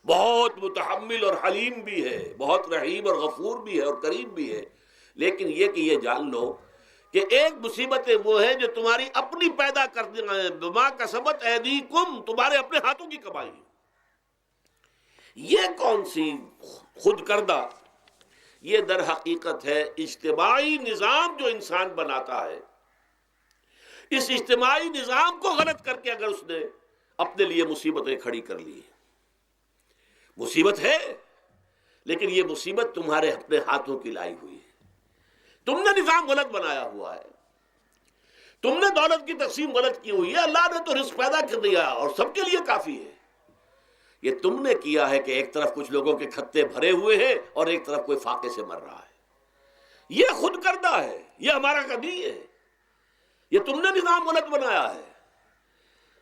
بہت متحمل اور حلیم بھی ہے، بہت رحیم اور غفور بھی ہے اور کریم بھی ہے، لیکن یہ کہ یہ جان لو کہ ایک مصیبتیں وہ ہیں جو تمہاری اپنی پیدا کرنے ہیں، بما کسبت ایدیکم، تمہارے اپنے ہاتھوں کی کمائی ہے۔ یہ کون سی خود کردہ، یہ در حقیقت ہے اجتماعی نظام جو انسان بناتا ہے۔ اس اجتماعی نظام کو غلط کر کے اگر اس نے اپنے لیے مصیبتیں کھڑی کر لی، مصیبت ہے لیکن یہ مصیبت تمہارے اپنے ہاتھوں کی لائی ہوئی ہے۔ تم نے نظام غلط بنایا ہوا ہے، تم نے دولت کی تقسیم غلط کی ہوئی ہے۔ اللہ نے تو رزق پیدا کر دیا اور سب کے لیے کافی ہے، یہ تم نے کیا ہے کہ ایک طرف کچھ لوگوں کے کھتے بھرے ہوئے ہیں اور ایک طرف کوئی فاقے سے مر رہا ہے۔ یہ خود کردہ ہے، یہ ہمارا کبھی ہے، یہ تم نے نظام غلط بنایا ہے۔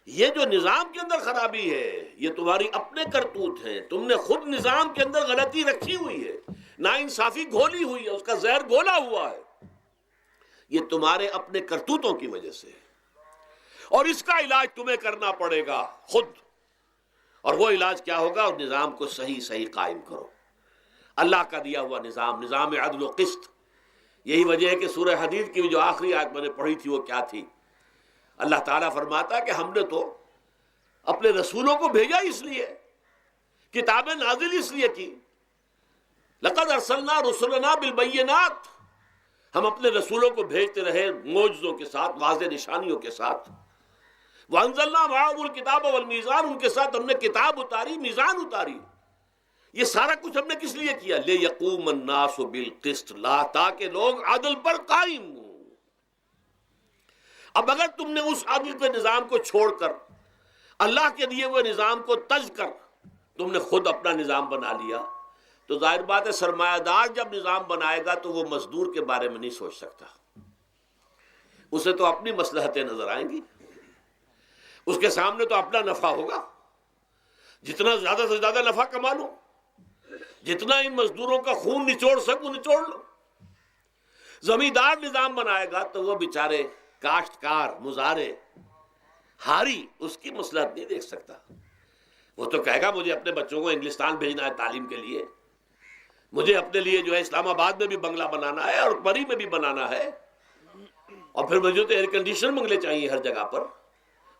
یہ جو نظام کے اندر خرابی ہے یہ تمہاری اپنے کرتوت ہیں، تم نے خود نظام کے اندر غلطی رکھی ہوئی ہے، ناانصافی گھولی ہوئی ہے، اس کا زہر گھولا ہوا ہے، یہ تمہارے اپنے کرتوتوں کی وجہ سے، اور اس کا علاج تمہیں کرنا پڑے گا خود۔ اور وہ علاج کیا ہوگا؟ اور نظام کو صحیح قائم کرو، اللہ کا دیا ہوا نظام، نظام عدل و قسط۔ یہی وجہ ہے کہ سورہ حدید کی جو آخری آیت میں نے پڑھی تھی وہ کیا تھی؟ اللہ تعالیٰ فرماتا ہے کہ ہم نے تو اپنے رسولوں کو بھیجا اس لیے، کتابیں نازل اس لیے کی، لقد ارسلنا رسلنا بالبینات، ہم اپنے رسولوں کو بھیجتے رہے معجزوں کے ساتھ، واضح نشانیوں کے ساتھ۔ وانزلنا معهم الکتاب والمیزان، ان کے ساتھ ہم نے کتاب اتاری، میزان اتاری۔ یہ سارا کچھ ہم نے کس لیے کیا؟ لیقوم الناس بالقسط، تاکہ لوگ عدل پر قائم ہوں۔ اب اگر تم نے اس عدل کے نظام کو چھوڑ کر اللہ کے دیے ہوئے نظام کو تج کر تم نے خود اپنا نظام بنا لیا، تو ظاہر بات ہے سرمایہ دار جب نظام بنائے گا تو وہ مزدور کے بارے میں نہیں سوچ سکتا، اسے تو اپنی مصلحتیں نظر آئیں گی، اس کے سامنے تو اپنا نفع ہوگا، جتنا زیادہ سے زیادہ نفع کما لو، جتنا ان مزدوروں کا خون نچوڑ سکو نچوڑ لو۔ زمیندار نظام بنائے گا تو وہ بیچارے کاشتکار مزارع ہاری اس کی مصلحت نہیں دیکھ سکتا، وہ تو کہے گا مجھے اپنے بچوں کو انگلستان بھیجنا ہے تعلیم کے لیے، مجھے اپنے لیے جو ہے اسلام آباد میں بھی بنگلہ بنانا ہے اور پری میں بھی بنانا ہے، اور پھر مجھے تو ایئر کنڈیشن بنگلے چاہیے ہر جگہ پر۔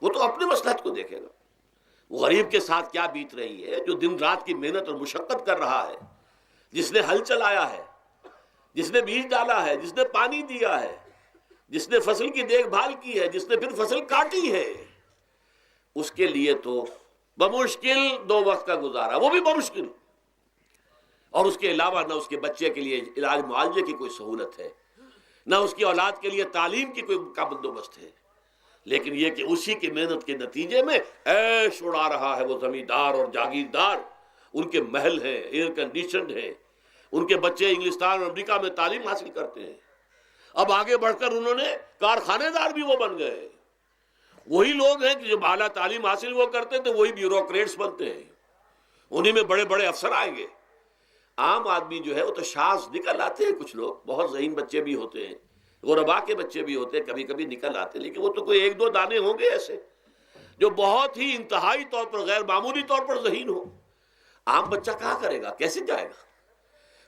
وہ تو اپنی مصلحت کو دیکھے گا۔ وہ غریب کے ساتھ کیا بیت رہی ہے جو دن رات کی محنت اور مشقت کر رہا ہے، جس نے ہل چلایا ہے، جس نے بیج ڈالا ہے، جس نے پانی دیا ہے، جس نے فصل کی دیکھ بھال کی ہے، جس نے پھر فصل کاٹی ہے، اس کے لیے تو بمشکل 2 وقت کا گزارا، وہ بھی بمشکل، اور اس کے علاوہ نہ اس کے بچے کے لیے علاج معالجے کی کوئی سہولت ہے، نہ اس کی اولاد کے لیے تعلیم کی کوئی کا بندوبست ہے، لیکن یہ کہ اسی کی محنت کے نتیجے میں عیش اڑا رہا ہے وہ زمیندار اور جاگیردار، ان کے محل ہیں، ایئر کنڈیشنڈ ہیں، ان کے بچے انگلستان اور امریکہ میں تعلیم حاصل کرتے ہیں، اب آگے بڑھ کر انہوں نے کارخانے دار بھی وہ بن گئے۔ وہی لوگ ہیں کہ جو اعلیٰ تعلیم حاصل وہ کرتے تھے وہی بیوروکریٹس بنتے ہیں، انہی میں بڑے بڑے افسر آئیں گے۔ عام آدمی جو ہے وہ تو شاذ نکل آتے ہیں، کچھ لوگ بہت ذہین بچے بھی ہوتے ہیں، غربا کے بچے بھی ہوتے ہیں، کبھی کبھی نکل آتے ہیں، لیکن وہ تو کوئی 1-2 دانے ہوں گے ایسے جو بہت ہی انتہائی طور پر غیر معمولی طور پر ذہین ہو۔ عام بچہ کہاں کرے گا، کیسے جائے گا؟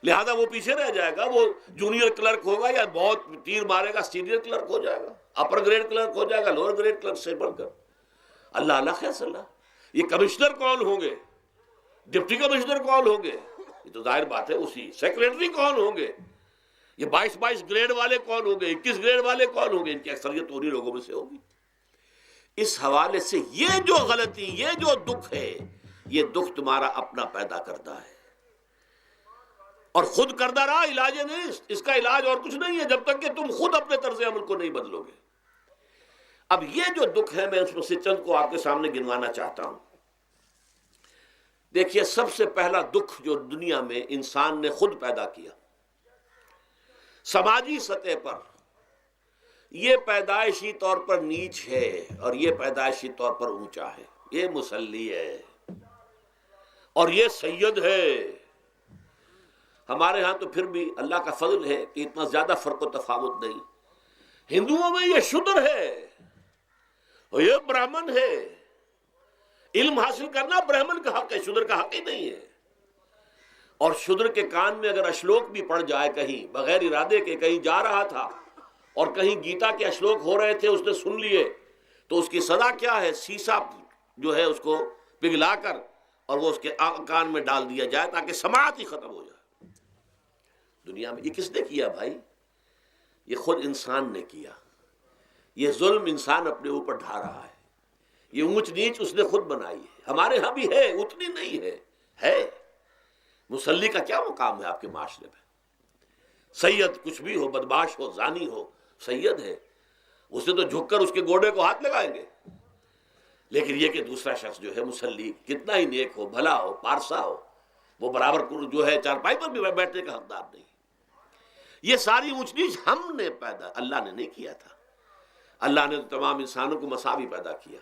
لہذا وہ پیچھے رہ جائے گا، وہ جونیئر کلرک ہوگا یا بہت تیر مارے گا سینئر کلرک ہو جائے گا، اپر گریڈ کلرک ہو جائے گا لوور گریڈ کلرک سے بڑھ کر۔ اللہ اللہ خیر صلی اللہ، یہ کمشنر کون ہوں گے، ڈپٹی کمشنر کون ہوں گے، یہ تو ظاہر بات ہے اسی، سیکریٹری کون ہوں گے، یہ 22 گریڈ والے کون ہوں گے، 21 گریڈ والے کون ہوں گے، ان کی اکثریت انہی لوگوں میں سے ہوگی۔ اس حوالے سے یہ جو غلطی، یہ جو دکھ ہے، یہ دکھ تمہارا اپنا پیدا کرتا ہے، اور خود کردہ رہا علاج نہیں، اس کا علاج اور کچھ نہیں ہے جب تک کہ تم خود اپنے طرز عمل کو نہیں بدلو گے۔ اب یہ جو دکھ ہے میں اس میں سے چند کو آپ کے سامنے گنوانا چاہتا ہوں۔ دیکھیے، سب سے پہلا دکھ جو دنیا میں انسان نے خود پیدا کیا سماجی سطح پر، یہ پیدائشی طور پر نیچ ہے اور یہ پیدائشی طور پر اونچا ہے، یہ مسلی ہے اور یہ سید ہے۔ ہمارے ہاں تو پھر بھی اللہ کا فضل ہے کہ اتنا زیادہ فرق و تفاوت نہیں، ہندوؤں میں یہ شودر ہے اور یہ برہمن ہے، علم حاصل کرنا برہمن کا حق ہے، شودر کا حق ہی نہیں ہے۔ اور شودر کے کان میں اگر اشلوک بھی پڑ جائے کہیں بغیر ارادے کے، کہیں جا رہا تھا اور کہیں گیتا کے اشلوک ہو رہے تھے، اس نے سن لیے، تو اس کی سزا کیا ہے؟ سیسا جو ہے اس کو پگھلا کر اور وہ اس کے کان میں ڈال دیا جائے تاکہ سماعت ہی ختم ہو جائے۔ دنیا میں یہ کس نے کیا بھائی؟ یہ خود انسان نے کیا۔ یہ ظلم انسان اپنے اوپر ڈھا رہا ہے، یہ اونچ نیچ اس نے خود بنائی ہے۔ ہمارے ہاں بھی ہے، اتنی نہیں ہے۔ مصلی کا کیا مقام ہے آپ کے معاشرے میں؟ سید کچھ بھی ہو، بدمعاش ہو، زانی ہو، سید ہے، اسے تو جھک کر اس کے گوڑے کو ہاتھ لگائیں گے۔ لیکن یہ کہ دوسرا شخص جو ہے مصلی کتنا ہی نیک ہو، بھلا ہو، پارسا ہو، وہ برابر جو ہے چارپائی پر بھی بیٹھنے کا حقدار نہیں۔ یہ ساری اونچ نیچ ہم نے پیدا، اللہ نے نہیں کیا تھا۔ اللہ نے تو تمام انسانوں کو مساوی پیدا کیا۔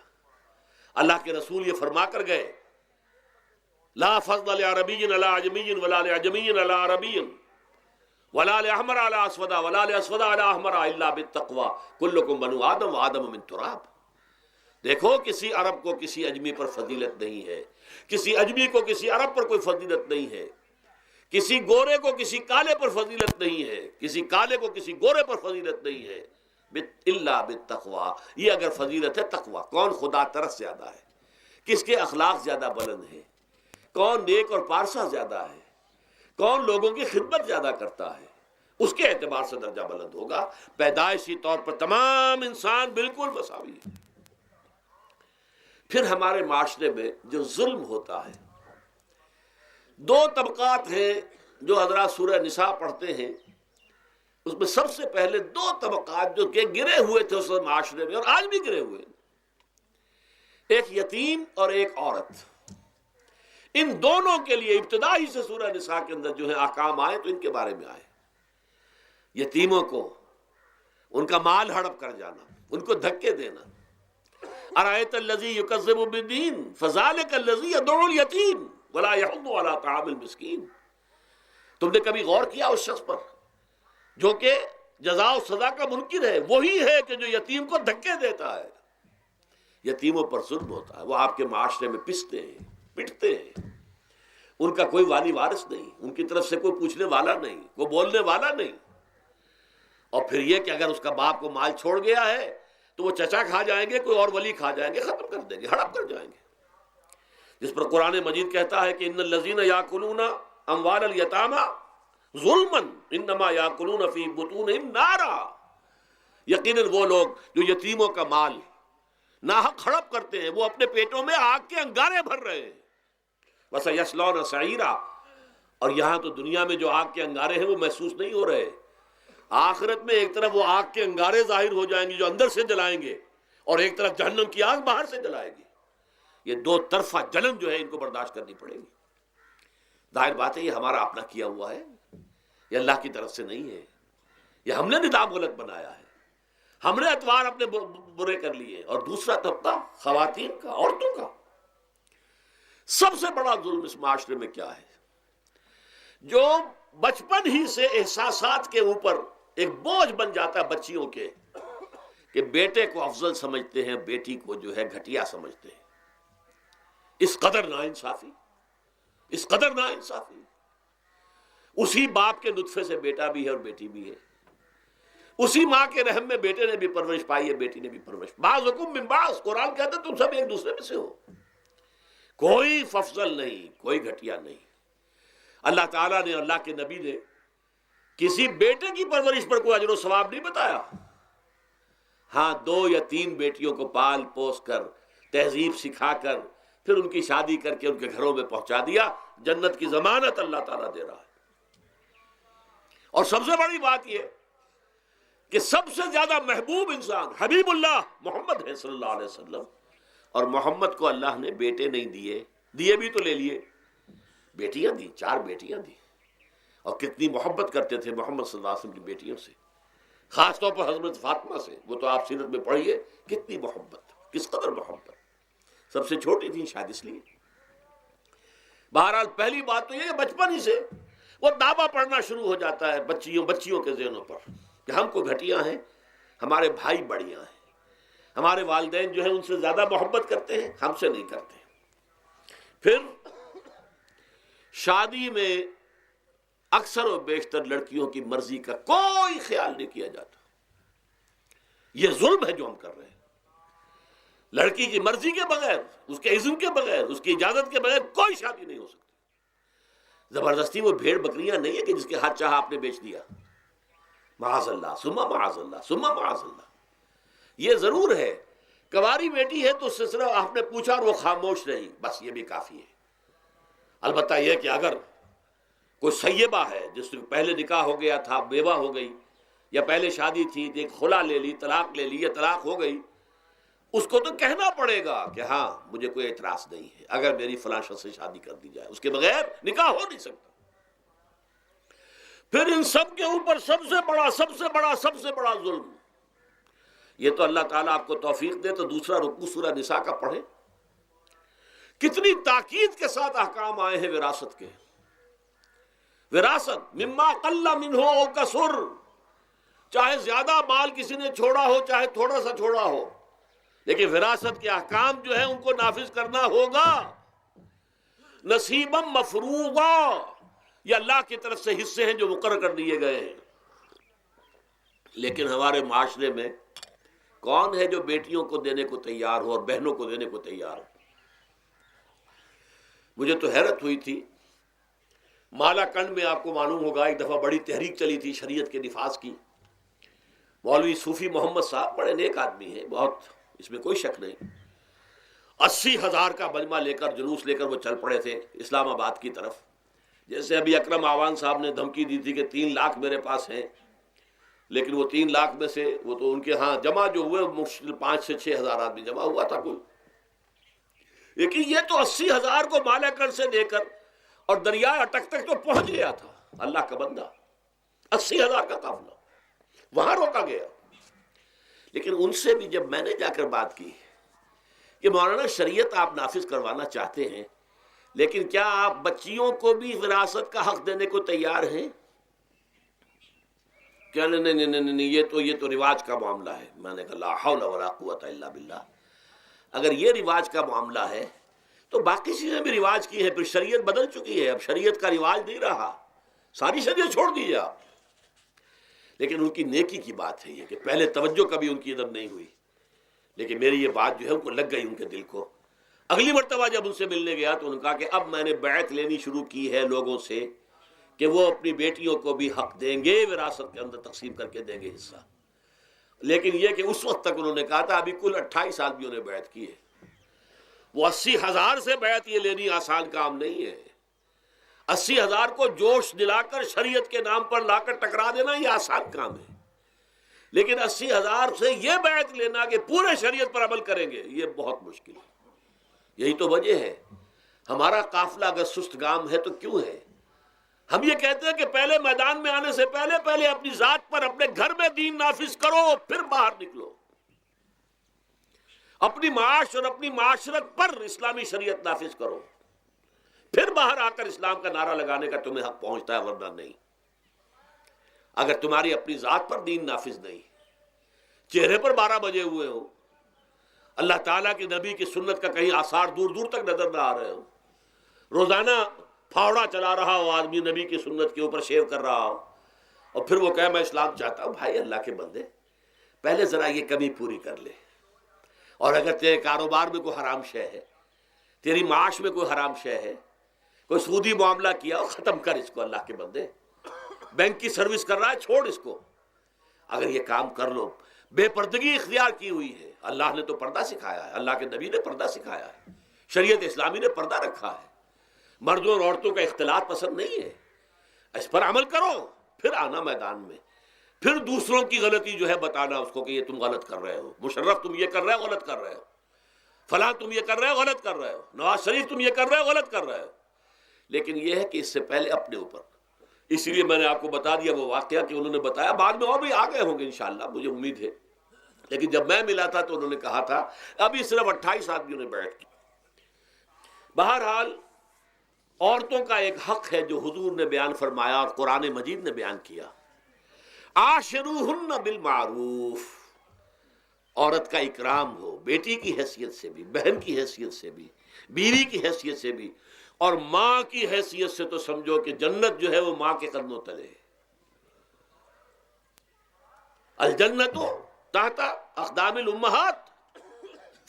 اللہ کے رسول یہ فرما کر گئے، لا فضل لعربی علی عجمی ولا لعجمی علی عربی ولا لأحمر علی اسود ولا لأسود علی احمر الا بالتقوی کلکم بنو آدم وآدم من تراب۔ دیکھو کسی عرب کو کسی اجمی پر فضیلت نہیں ہے، کسی اجمی کو کسی عرب پر کوئی فضیلت نہیں ہے، کسی گورے کو کسی کالے پر فضیلت نہیں ہے، کسی کالے کو کسی گورے پر فضیلت نہیں ہے، الا بالتقوی۔ یہ اگر فضیلت ہے تقوی، کون خدا ترس زیادہ ہے، کس کے اخلاق زیادہ بلند ہیں، کون نیک اور پارسا زیادہ ہے، کون لوگوں کی خدمت زیادہ کرتا ہے، اس کے اعتبار سے درجہ بلند ہوگا۔ پیدائشی طور پر تمام انسان بالکل مساوی ہے۔ پھر ہمارے معاشرے میں جو ظلم ہوتا ہے، دو طبقات ہیں جو حضرات سورہ نساء پڑھتے ہیں، اس میں سب سے پہلے دو طبقات جو کہ گرے ہوئے تھے اس معاشرے میں اور آج بھی گرے ہوئے ہیں، ایک یتیم اور ایک عورت۔ ان دونوں کے لیے ابتدائی سے سورہ نساء کے اندر جو ہے احکام آئے تو ان کے بارے میں آئے۔ یتیموں کو ان کا مال ہڑپ کر جانا، ان کو دھکے دینا۔ ارأیت الذی یکذب بالدین فذلک الذی یدعو الیتیم ولا یحض علی طعام المسکین۔ تم نے کبھی غور کیا اس شخص پر جو کہ جزا و سزا کا منکر ہے؟ وہی ہے کہ جو یتیم کو دھکے دیتا ہے۔ یتیموں پر ظلم ہوتا ہے، وہ آپ کے معاشرے میں پستے ہیں، پٹتے ہیں، ان کا کوئی والی وارث نہیں، ان کی طرف سے کوئی پوچھنے والا نہیں، کوئی بولنے والا نہیں۔ اور پھر یہ کہ اگر اس کا باپ کو مال چھوڑ گیا ہے تو وہ چچا کھا جائیں گے، کوئی اور ولی کھا جائیں گے، ختم کر دیں گے، ہڑپ کر جائیں گے۔ جس پر قرآن مجید کہتا ہے کہ ان الذین یاکلون اموال الیتامی ظلما انما یاکلون فی بطونہم نارا۔ یقیناً وہ لوگ جو یتیموں کا مال ناحق ہڑپ کرتے ہیں، وہ اپنے پیٹوں میں آگ کے انگارے بھر رہے ہیں۔ وَسَيَصْلَوْنَ سَعِيرًا۔ اور یہاں تو دنیا میں جو آگ کے انگارے ہیں وہ محسوس نہیں ہو رہے، آخرت میں ایک طرف وہ آگ کے انگارے ظاہر ہو جائیں گے جو اندر سے جلائیں گے، اور ایک طرف جہنم کی آگ باہر سے جلائے گی۔ یہ دو طرفہ جلن جو ہے ان کو برداشت کرنی پڑے گی۔ ظاہر بات ہے یہ ہمارا اپنا کیا ہوا ہے، یہ اللہ کی طرف سے نہیں ہے، یہ ہم نے نظام غلط بنایا ہے، ہم نے اتوار اپنے برے کر لیے۔ اور دوسرا طبقہ خواتین کا، عورتوں کا۔ سب سے بڑا ظلم اس معاشرے میں کیا ہے؟ جو بچپن ہی سے احساسات کے اوپر ایک بوجھ بن جاتا ہے بچیوں کے، کہ بیٹے کو افضل سمجھتے ہیں، بیٹی کو جو ہے گھٹیا سمجھتے ہیں۔ اس قدر ناانصافی، اس قدر ناانصافی۔ اسی باپ کے نطفے سے بیٹا بھی ہے اور بیٹی بھی ہے، اسی ماں کے رحم میں بیٹے نے بھی پرورش پائی ہے، بیٹی نے بھی پرورش۔ بعضکم من بعض، قرآن کہتا ہے تم سب ایک دوسرے میں سے ہو، کوئی افضل نہیں، کوئی گھٹیا نہیں۔ اللہ تعالیٰ نے، اللہ کے نبی نے کسی بیٹے کی پرورش پر کوئی اجر و ثواب نہیں بتایا۔ ہاں 2 یا 3 بیٹیوں کو پال پوس کر، تہذیب سکھا کر، پھر ان کی شادی کر کے ان کے گھروں میں پہنچا دیا، جنت کی ضمانت اللہ تعالیٰ دے رہا ہے۔ اور سب سے بڑی بات یہ کہ سب سے زیادہ محبوب انسان حبیب اللہ محمد ہے صلی اللہ علیہ وسلم، اور محمد کو اللہ نے بیٹے نہیں دیے، دیے بھی تو لے لیے، بیٹیاں دی، 4 بیٹیاں دی۔ اور کتنی محبت کرتے تھے محمد صلی اللہ علیہ وسلم کی بیٹیوں سے، خاص طور پر حضرت فاطمہ سے، وہ تو آپ سیرت میں پڑھیے کتنی محبت، کس قدر محبت۔ سب سے چھوٹی تھی شاید اس لیے۔ بہرحال پہلی بات تو یہ کہ بچپن ہی سے وہ دعویٰ پڑھنا شروع ہو جاتا ہے بچیوں کے ذہنوں پر کہ ہم کو گھٹیاں ہیں، ہمارے بھائی بڑیاں ہیں، ہمارے والدین جو ہیں ان سے زیادہ محبت کرتے ہیں، ہم سے نہیں کرتے۔ پھر شادی میں اکثر و بیشتر لڑکیوں کی مرضی کا کوئی خیال نہیں کیا جاتا. یہ ظلم ہے جو ہم کر رہے ہیں. لڑکی کی مرضی کے بغیر، اس کے اذن کے بغیر، اس کی اجازت کے بغیر کوئی شادی نہیں ہو سکتی. زبردستی وہ بھیڑ بکریاں نہیں ہے کہ جس کے ہاتھ چاہا آپ نے بیچ دیا. معاذ اللہ ثم معاذ اللہ ثم معاذ اللہ. یہ ضرور ہے کنواری بیٹی ہے تو اس سے صرف آپ نے پوچھا اور وہ خاموش رہی، بس یہ بھی کافی ہے. البتہ یہ کہ اگر کوئی سیبہ ہے جس سے پہلے نکاح ہو گیا تھا، بیوہ ہو گئی، یا پہلے شادی تھی ایک خلا لے لی، طلاق لے لی یا طلاق ہو گئی، اس کو تو کہنا پڑے گا کہ ہاں مجھے کوئی اعتراض نہیں ہے اگر میری فلاں شخص سے شادی کر دی جائے، اس کے بغیر نکاح ہو نہیں سکتا. پھر ان سب کے اوپر سب سے بڑا ظلم، یہ تو اللہ تعالیٰ آپ کو توفیق دے تو دوسرا رکوع سورہ نساء کا پڑھیں. کتنی تاکید کے ساتھ احکام آئے ہیں وراثت کے. وراثت مما قل منہ او کثر، چاہے زیادہ مال کسی نے چھوڑا ہو چاہے تھوڑا سا چھوڑا ہو، لیکن وراثت کے احکام جو ہیں ان کو نافذ کرنا ہوگا. نصیبا مفروضا، یہ اللہ کی طرف سے حصے ہیں جو مقرر کر دیے گئے ہیں. لیکن ہمارے معاشرے میں کون ہے جو بیٹیوں کو دینے کو تیار ہو اور بہنوں کو دینے کو تیار ہو؟ مجھے تو حیرت ہوئی تھی. مالا کنڈ میں آپ کو معلوم ہوگا ایک دفعہ بڑی تحریک چلی تھی شریعت کے نفاذ کی. مولوی صوفی محمد صاحب بڑے نیک آدمی ہیں، بہت، اس میں کوئی شک نہیں. 80,000 کا مجمع لے کر، جلوس لے کر وہ چل پڑے تھے اسلام آباد کی طرف. جیسے ابھی اکرم آوان صاحب نے دھمکی دی تھی کہ 3 لاکھ میرے پاس ہیں، لیکن وہ 3 لاکھ میں سے وہ تو ان کے ہاں جمع جو ہوئے مشکل 5 سے 6 ہزار آدمی جمع ہوا تھا کل. لیکن یہ تو 80,000 کو مالا کنڈ سے لے کر اور دریائے اٹک تک تو پہنچ گیا تھا. اللہ کا بندہ، 80,000 کا قافلہ وہاں روکا گیا. لیکن ان سے بھی جب میں نے جا کر بات کی کہ مولانا شریعت آپ نافذ کروانا چاہتے ہیں، لیکن کیا آپ بچیوں کو بھی وراثت کا حق دینے کو تیار ہیں؟ کیا نہیں، یہ تو رواج کا معاملہ ہے. میں نے کہا لا حول ولا قوت الا باللہ. اگر یہ رواج کا معاملہ ہے تو باقی چیزیں بھی رواج کی ہیں. پھر شریعت بدل چکی ہے، اب شریعت کا رواج نہیں رہا، ساری شریعت چھوڑ دیجیے آپ. لیکن ان کی نیکی کی بات ہے یہ کہ پہلے توجہ کبھی ان کی ادھر نہیں ہوئی، لیکن میری یہ بات جو ہے ان کو لگ گئی ان کے دل کو. اگلی مرتبہ جب ان سے ملنے گیا تو انہوں نے کہا کہ اب میں نے بیعت لینی شروع کی ہے لوگوں سے کہ وہ اپنی بیٹیوں کو بھی حق دیں گے، وراثت کے اندر تقسیم کر کے دیں گے حصہ. لیکن یہ کہ اس وقت تک انہوں نے کہا تھا ابھی کل 28 آدمیوں نے بیعت کی ہے. وہ 80,000 سے بیعت یہ لینی آسان کام نہیں ہے. 80,000 کو جوش دلا کر شریعت کے نام پر لا کر ٹکرا دینا یہ آسان کام ہے، لیکن 80,000 سے یہ بیعت لینا کہ پورے شریعت پر عمل کریں گے یہ بہت مشکل ہے. یہی تو وجہ ہے ہمارا قافلہ اگر سست گام ہے تو کیوں ہے. ہم یہ کہتے ہیں کہ پہلے میدان میں آنے سے پہلے اپنی ذات پر، اپنے گھر میں دین نافذ کرو، پھر باہر نکلو. اپنی معاش اور اپنی معاشرت پر اسلامی شریعت نافذ کرو، پھر باہر آ کر اسلام کا نعرہ لگانے کا تمہیں حق پہنچتا ہے، ورنہ نہیں. اگر تمہاری اپنی ذات پر دین نافذ نہیں، چہرے پر 12 بجے ہوئے ہو، اللہ تعالیٰ کے نبی کی سنت کا کہیں آثار دور دور تک نظر نہ آ رہے ہو، روزانہ پھاوڑا چلا رہا ہو آدمی نبی کی سنت کے اوپر شیو کر رہا ہو، اور پھر وہ کہے میں اسلام چاہتا ہوں. بھائی اللہ کے بندے پہلے ذرا یہ کمی پوری کر لے. اور اگر تیرے کاروبار میں کوئی حرام شے ہے، تیری معاش میں کوئی حرام شے ہے، کوئی سودی معاملہ کیا ہو، ختم کر اس کو. اللہ کے بندے بینک کی سروس کر رہا ہے، چھوڑ اس کو. اگر یہ کام کر لو، بے پردگی اختیار کی ہوئی ہے. اللہ نے تو پردہ سکھایا ہے، اللہ کے نبی نے پردہ سکھایا ہے، شریعت اسلامی نے پردہ رکھا ہے. مردوں اور عورتوں کا اختلاط پسند نہیں ہے. اس پر عمل کرو، پھر آنا میدان میں، پھر دوسروں کی غلطی جو ہے بتانا اس کو کہ یہ تم غلط کر رہے ہو، مشرف تم یہ کر رہے ہو، غلط کر رہے ہو، فلاں تم یہ کر رہے ہو، غلط کر رہے ہو، نواز شریف تم یہ کر رہے ہو، غلط کر رہے ہو. لیکن یہ ہے کہ اس سے پہلے اپنے اوپر. اسی لیے میں نے آپ کو بتا دیا وہ واقعہ کہ انہوں نے بتایا، بعد میں اور بھی آ گئے ہوں گے انشاءاللہ، مجھے امید ہے. لیکن جب میں ملا تھا تو انہوں نے کہا تھا ابھی صرف 28 آدمیوں نے بیعت کی. بہرحال عورتوں کا ایک حق ہے جو حضور نے بیان فرمایا اور قرآن مجید نے بیان کیا. عاشروہن بالمعروف، عورت کا اکرام ہو، بیٹی کی حیثیت سے بھی، بہن کی حیثیت سے بھی، بیوی کی حیثیت سے بھی، اور ماں کی حیثیت سے تو سمجھو کہ جنت جو ہے وہ ماں کے قدموں تلے ہے۔ الجنت تحت اقدام الامہات،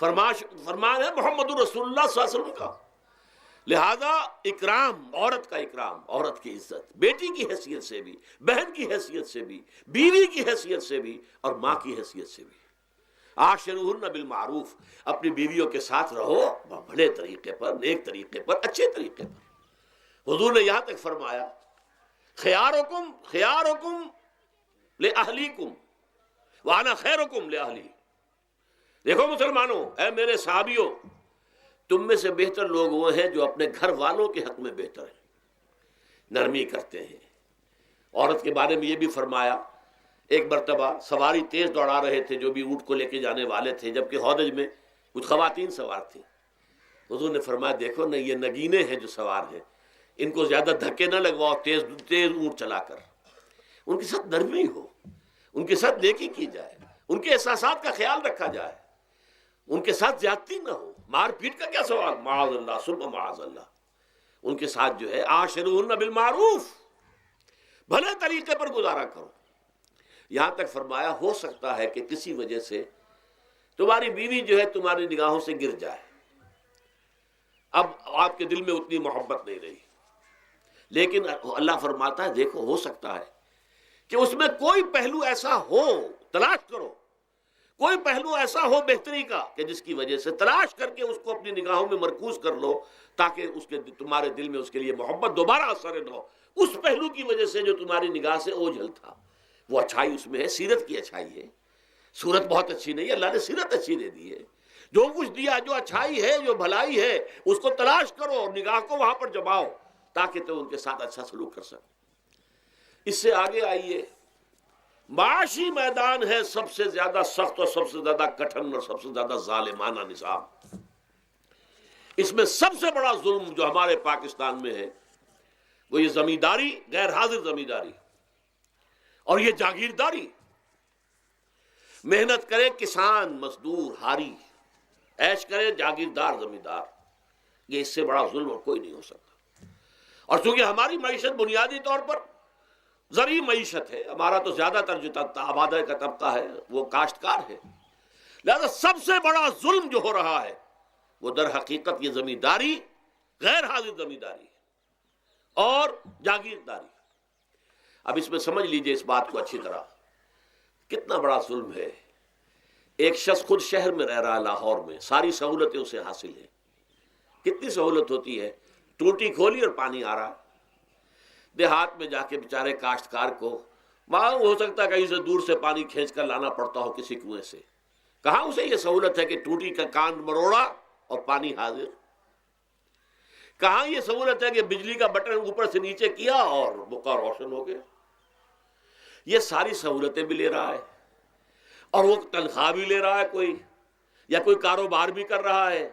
فرمان ہے محمد رسول اللہ صلی اللہ علیہ وسلم کا۔ لہذا اکرام، عورت کا اکرام، عورت کی عزت، بیٹی کی حیثیت سے بھی، بہن کی حیثیت سے بھی، بیوی کی حیثیت سے بھی، اور ماں کی حیثیت سے بھی۔ عاشروہن بالمعروف، اپنی بیویوں کے ساتھ رہو بڑے طریقے پر، نیک طریقے پر، اچھے طریقے پر۔ حضور نے یہاں تک فرمایا خیارکم خیارکم لأہلیکم وانا خیرکم لأہلی۔ دیکھو مسلمانوں، اے میرے صحابیوں، تم میں سے بہتر لوگ وہ ہیں جو اپنے گھر والوں کے حق میں بہتر ہیں، نرمی کرتے ہیں۔ عورت کے بارے میں یہ بھی فرمایا، ایک مرتبہ سواری تیز دوڑا رہے تھے جو بھی اونٹ کو لے کے جانے والے تھے، جبکہ ہودج میں کچھ خواتین سوار تھیں۔ حضور نے فرمایا دیکھو نہ، یہ نگینے ہیں جو سوار ہیں، ان کو زیادہ دھکے نہ لگواؤ تیز تیز اونٹ چلا کر، ان کے ساتھ نرمی ہو، ان کے ساتھ نیکی کی جائے، ان کے احساسات کا خیال رکھا جائے، ان کے ساتھ زیادتی نہ ہو، مار پیٹ کا کیا سوال، معاذ اللہ ثم معاذ اللہ۔ ان کے ساتھ جو ہے عاشروہن بالمعروف، بھلے طریقے پر گزارا کرو۔ یہاں تک فرمایا ہو سکتا ہے کہ کسی وجہ سے تمہاری بیوی جو ہے تمہاری نگاہوں سے گر جائے، اب آپ کے دل میں اتنی محبت نہیں رہی، لیکن اللہ فرماتا ہے دیکھو ہو سکتا ہے کہ اس میں کوئی پہلو ایسا ہو، تلاش کرو، کوئی پہلو ایسا ہو بہتری کا کہ جس کی وجہ سے تلاش کر کے اس کو اپنی نگاہوں میں مرکوز کر لو، تاکہ اس کے تمہارے دل میں اس کے لیے محبت دوبارہ اثر نہ ہو۔ اس پہلو کی وجہ سے جو تمہاری نگاہ سے اوجھل تھا، وہ اچھائی اس میں ہے، سیرت کی اچھائی ہے۔ صورت بہت اچھی نہیں ہے، اللہ نے سیرت اچھی دے دی ہے۔ جو کچھ دیا، جو اچھائی ہے، جو بھلائی ہے، اس کو تلاش کرو اور نگاہ کو وہاں پر جماؤ تاکہ تم ان کے ساتھ اچھا سلوک کر سکو۔ اس سے آگے آئیے، معاشی میدان ہے سب سے زیادہ سخت اور سب سے زیادہ کٹھن اور سب سے زیادہ ظالمانہ نظام۔ اس میں سب سے بڑا ظلم جو ہمارے پاکستان میں ہے وہ یہ زمینداری، غیر حاضر زمینداری، اور یہ جاگیرداری۔ محنت کرے کسان مزدور ہاری، عیش کرے جاگیردار زمیندار، یہ اس سے بڑا ظلم اور کوئی نہیں ہو سکتا۔ اور چونکہ ہماری معیشت بنیادی طور پر زرعی معیشت ہے، ہمارا تو زیادہ تر جو آبادی کا طبقہ ہے وہ کاشتکار ہے، لہذا سب سے بڑا ظلم جو ہو رہا ہے وہ در حقیقت یہ زمینداری، غیر حاضر زمینداری اور جاگیرداری۔ اب اس میں سمجھ لیجئے اس بات کو اچھی طرح، کتنا بڑا ظلم ہے۔ ایک شخص خود شہر میں رہ رہا ہے، لاہور میں، ساری سہولتیں اسے حاصل ہیں، کتنی سہولت ہوتی ہے، ٹوٹی کھولی اور پانی آ رہا۔ دیہات میں جا کے بیچارے کاشتکار کو معلوم ہو سکتا ہے کہیں سے دور سے پانی کھینچ کر لانا پڑتا ہو کسی کنویں سے، کہاں اسے یہ سہولت ہے کہ ٹوٹی کا کان مروڑا اور پانی حاضر، کہاں یہ سہولت ہے کہ بجلی کا بٹن اوپر سے نیچے کیا اور بقع روشن ہو گیا۔ یہ ساری سہولتیں بھی لے رہا ہے اور وہ تنخواہ بھی لے رہا ہے کوئی، یا کوئی کاروبار بھی کر رہا ہے،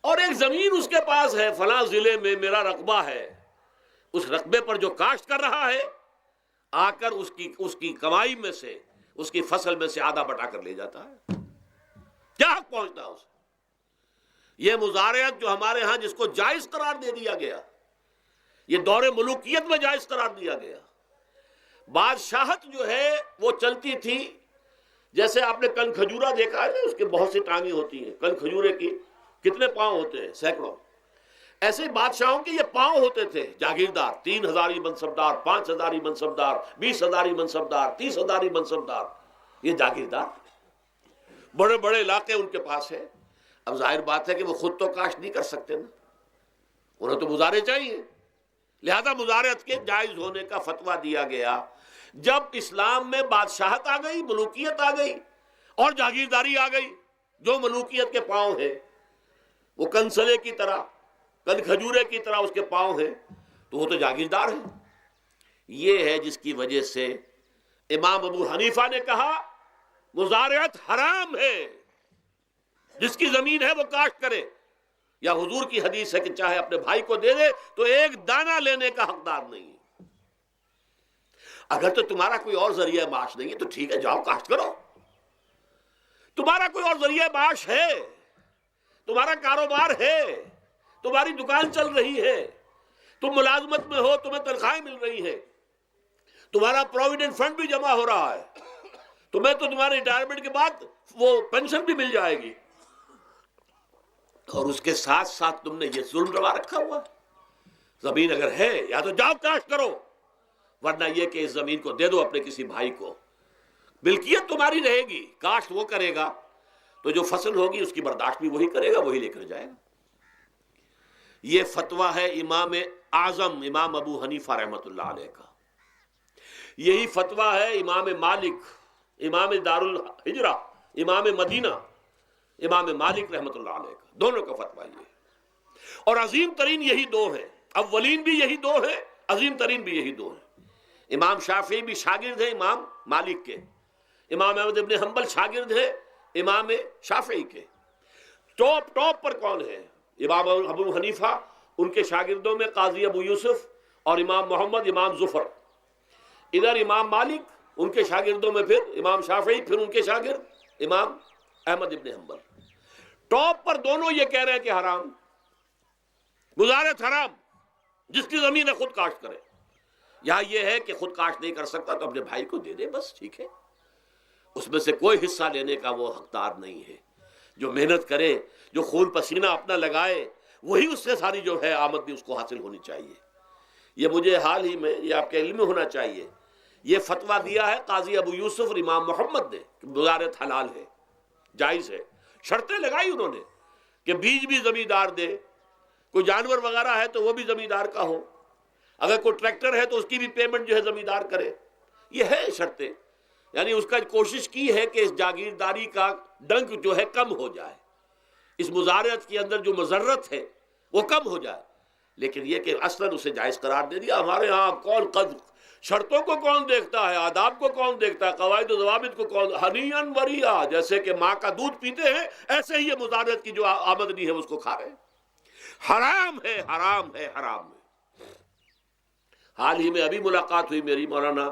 اور ایک زمین اس کے پاس ہے، فلاں ضلع میں میرا رقبہ ہے، اس رقبے پر جو کاشت کر رہا ہے آ کر اس کی کمائی میں سے، اس کی فصل میں سے آدھا بٹا کر لے جاتا ہے۔ کیا حق پہنچتا ہے اسے؟ یہ مزارعت جو ہمارے ہاں جس کو جائز قرار دے دیا گیا، یہ دور ملوکیت میں جائز قرار دیا گیا۔ بادشاہت جو ہے وہ چلتی تھی، جیسے آپ نے کن کھجورا دیکھا ہے نا، اس کے بہت سی ٹانگیں ہوتی ہیں، کن کھجورے کی کتنے پاؤں ہوتے ہیں، سینکڑوں۔ ایسے ہی بادشاہوں کے یہ پاؤں ہوتے تھے، جاگیردار، 3000 منصبدار، 5000 منصبدار، 20,000 منصبدار، 30,000 منصبدار، یہ جاگیردار، بڑے بڑے علاقے ان کے پاس ہے۔ اب ظاہر بات ہے کہ وہ خود تو کاشت نہیں کر سکتے نا، انہیں تو مزارع چاہیے، لہذا مزارعت کے جائز ہونے کا فتویٰ دیا گیا۔ جب اسلام میں بادشاہت آ گئی، ملوکیت آ گئی اور جاگیرداری آ گئی، جو ملوکیت کے پاؤں ہیں وہ کنسلے کی طرح، کن کھجورے کی طرح اس کے پاؤں ہیں، تو وہ تو جاگیردار ہے۔ یہ ہے جس کی وجہ سے امام ابو حنیفہ نے کہا مزارعت حرام ہے، جس کی زمین ہے وہ کاشت کرے، یا حضور کی حدیث ہے کہ چاہے اپنے بھائی کو دے دے تو ایک دانہ لینے کا حقدار نہیں ہے۔ اگر تو تمہارا کوئی اور ذریعہ معاش نہیں ہے تو ٹھیک ہے، جاؤ کاشت کرو، تمہارا کوئی اور ذریعہ معاش ہے، تمہارا کاروبار ہے، تمہاری دکان چل رہی ہے، تم ملازمت میں ہو، تمہیں تنخواہیں مل رہی ہیں، تمہارا پروویڈنٹ فنڈ بھی جمع ہو رہا ہے، تمہیں تو تمہارے ریٹائرمنٹ کے بعد وہ پینشن بھی مل جائے گی، اور اس کے ساتھ ساتھ تم نے یہ ظلم روا رکھا ہوا ہے۔ زمین اگر ہے یا تو جاؤ کاشت کرو، ورنہ یہ کہ اس زمین کو دے دو اپنے کسی بھائی کو، ملکیت تمہاری رہے گی، کاشت وہ کرے گا تو جو فصل ہوگی اس کی برداشت بھی وہی کرے گا، وہی لے کر جائے گا۔ یہ فتویٰ ہے امام اعظم امام ابو حنیفہ رحمۃ اللہ علیہ کا، یہی فتویٰ ہے امام مالک امام دار الحجرہ امام مدینہ امام مالک رحمۃ اللہ علیہ کا، دونوں کا فتویٰ یہ ہے، اور عظیم ترین یہی دو ہیں، اولین بھی یہی دو ہیں، عظیم ترین بھی یہی دو ہیں۔ امام شافعی بھی شاگرد ہیں امام مالک کے، امام احمد ابن حنبل شاگرد ہیں امام شافعی کے۔ ٹاپ پر کون ہے؟ امام ابو حنیفہ، ان کے شاگردوں میں قاضی ابو یوسف اور امام محمد امام ظفر، ادھر امام مالک، ان کے شاگردوں میں پھر امام شافعی، پھر ان کے شاگرد امام احمد ابن حنبل۔ ٹاپ پر دونوں یہ کہہ رہے ہیں کہ حرام، مزارعت حرام، جس کی زمین ہے خود کاشت کرے۔ یہاں یہ ہے کہ خود کاشت نہیں کر سکتا تو اپنے بھائی کو دے دے، بس ٹھیک ہے، اس میں سے کوئی حصہ لینے کا وہ حقدار نہیں ہے۔ جو محنت کرے، جو خون پسینہ اپنا لگائے، وہی اس سے ساری جو ہے آمد بھی اس کو حاصل ہونی چاہیے۔ یہ مجھے حال ہی میں، یہ آپ کے علم میں ہونا چاہیے، یہ فتویٰ دیا ہے قاضی ابو یوسف اور امام محمد نے کہ مزارعت حلال ہے، جائز ہے۔ شرطیں لگائی انہوں نے کہ بیج بھی زمیندار دے، کوئی جانور وغیرہ ہے تو وہ بھی زمیندار کا ہو، اگر کوئی ٹریکٹر ہے تو اس کی بھی پیمنٹ جو ہے زمیندار کرے۔ یہ ہے شرطیں، یعنی اس کا کوشش کی ہے کہ اس جاگیرداری کا ڈنک جو ہے کم ہو جائے، اس مزارعت کے اندر جو مضرت ہے وہ کم ہو جائے، لیکن یہ کہ اصلاً اسے جائز قرار دے دیا۔ ہمارے ہاں کون شرطوں کو کون دیکھتا ہے، آداب کو کون دیکھتا ہے، قواعد و ضوابط کو کون، ہنیئن وریا، جیسے کہ ماں کا دودھ پیتے ہیں ایسے ہی یہ مزارعت کی جو آمدنی ہے اس کو کھا رہے ہیں۔ حرام ہے، حرام ہے، حرام ہے۔ حال ہی میں ابھی ملاقات ہوئی میری مولانا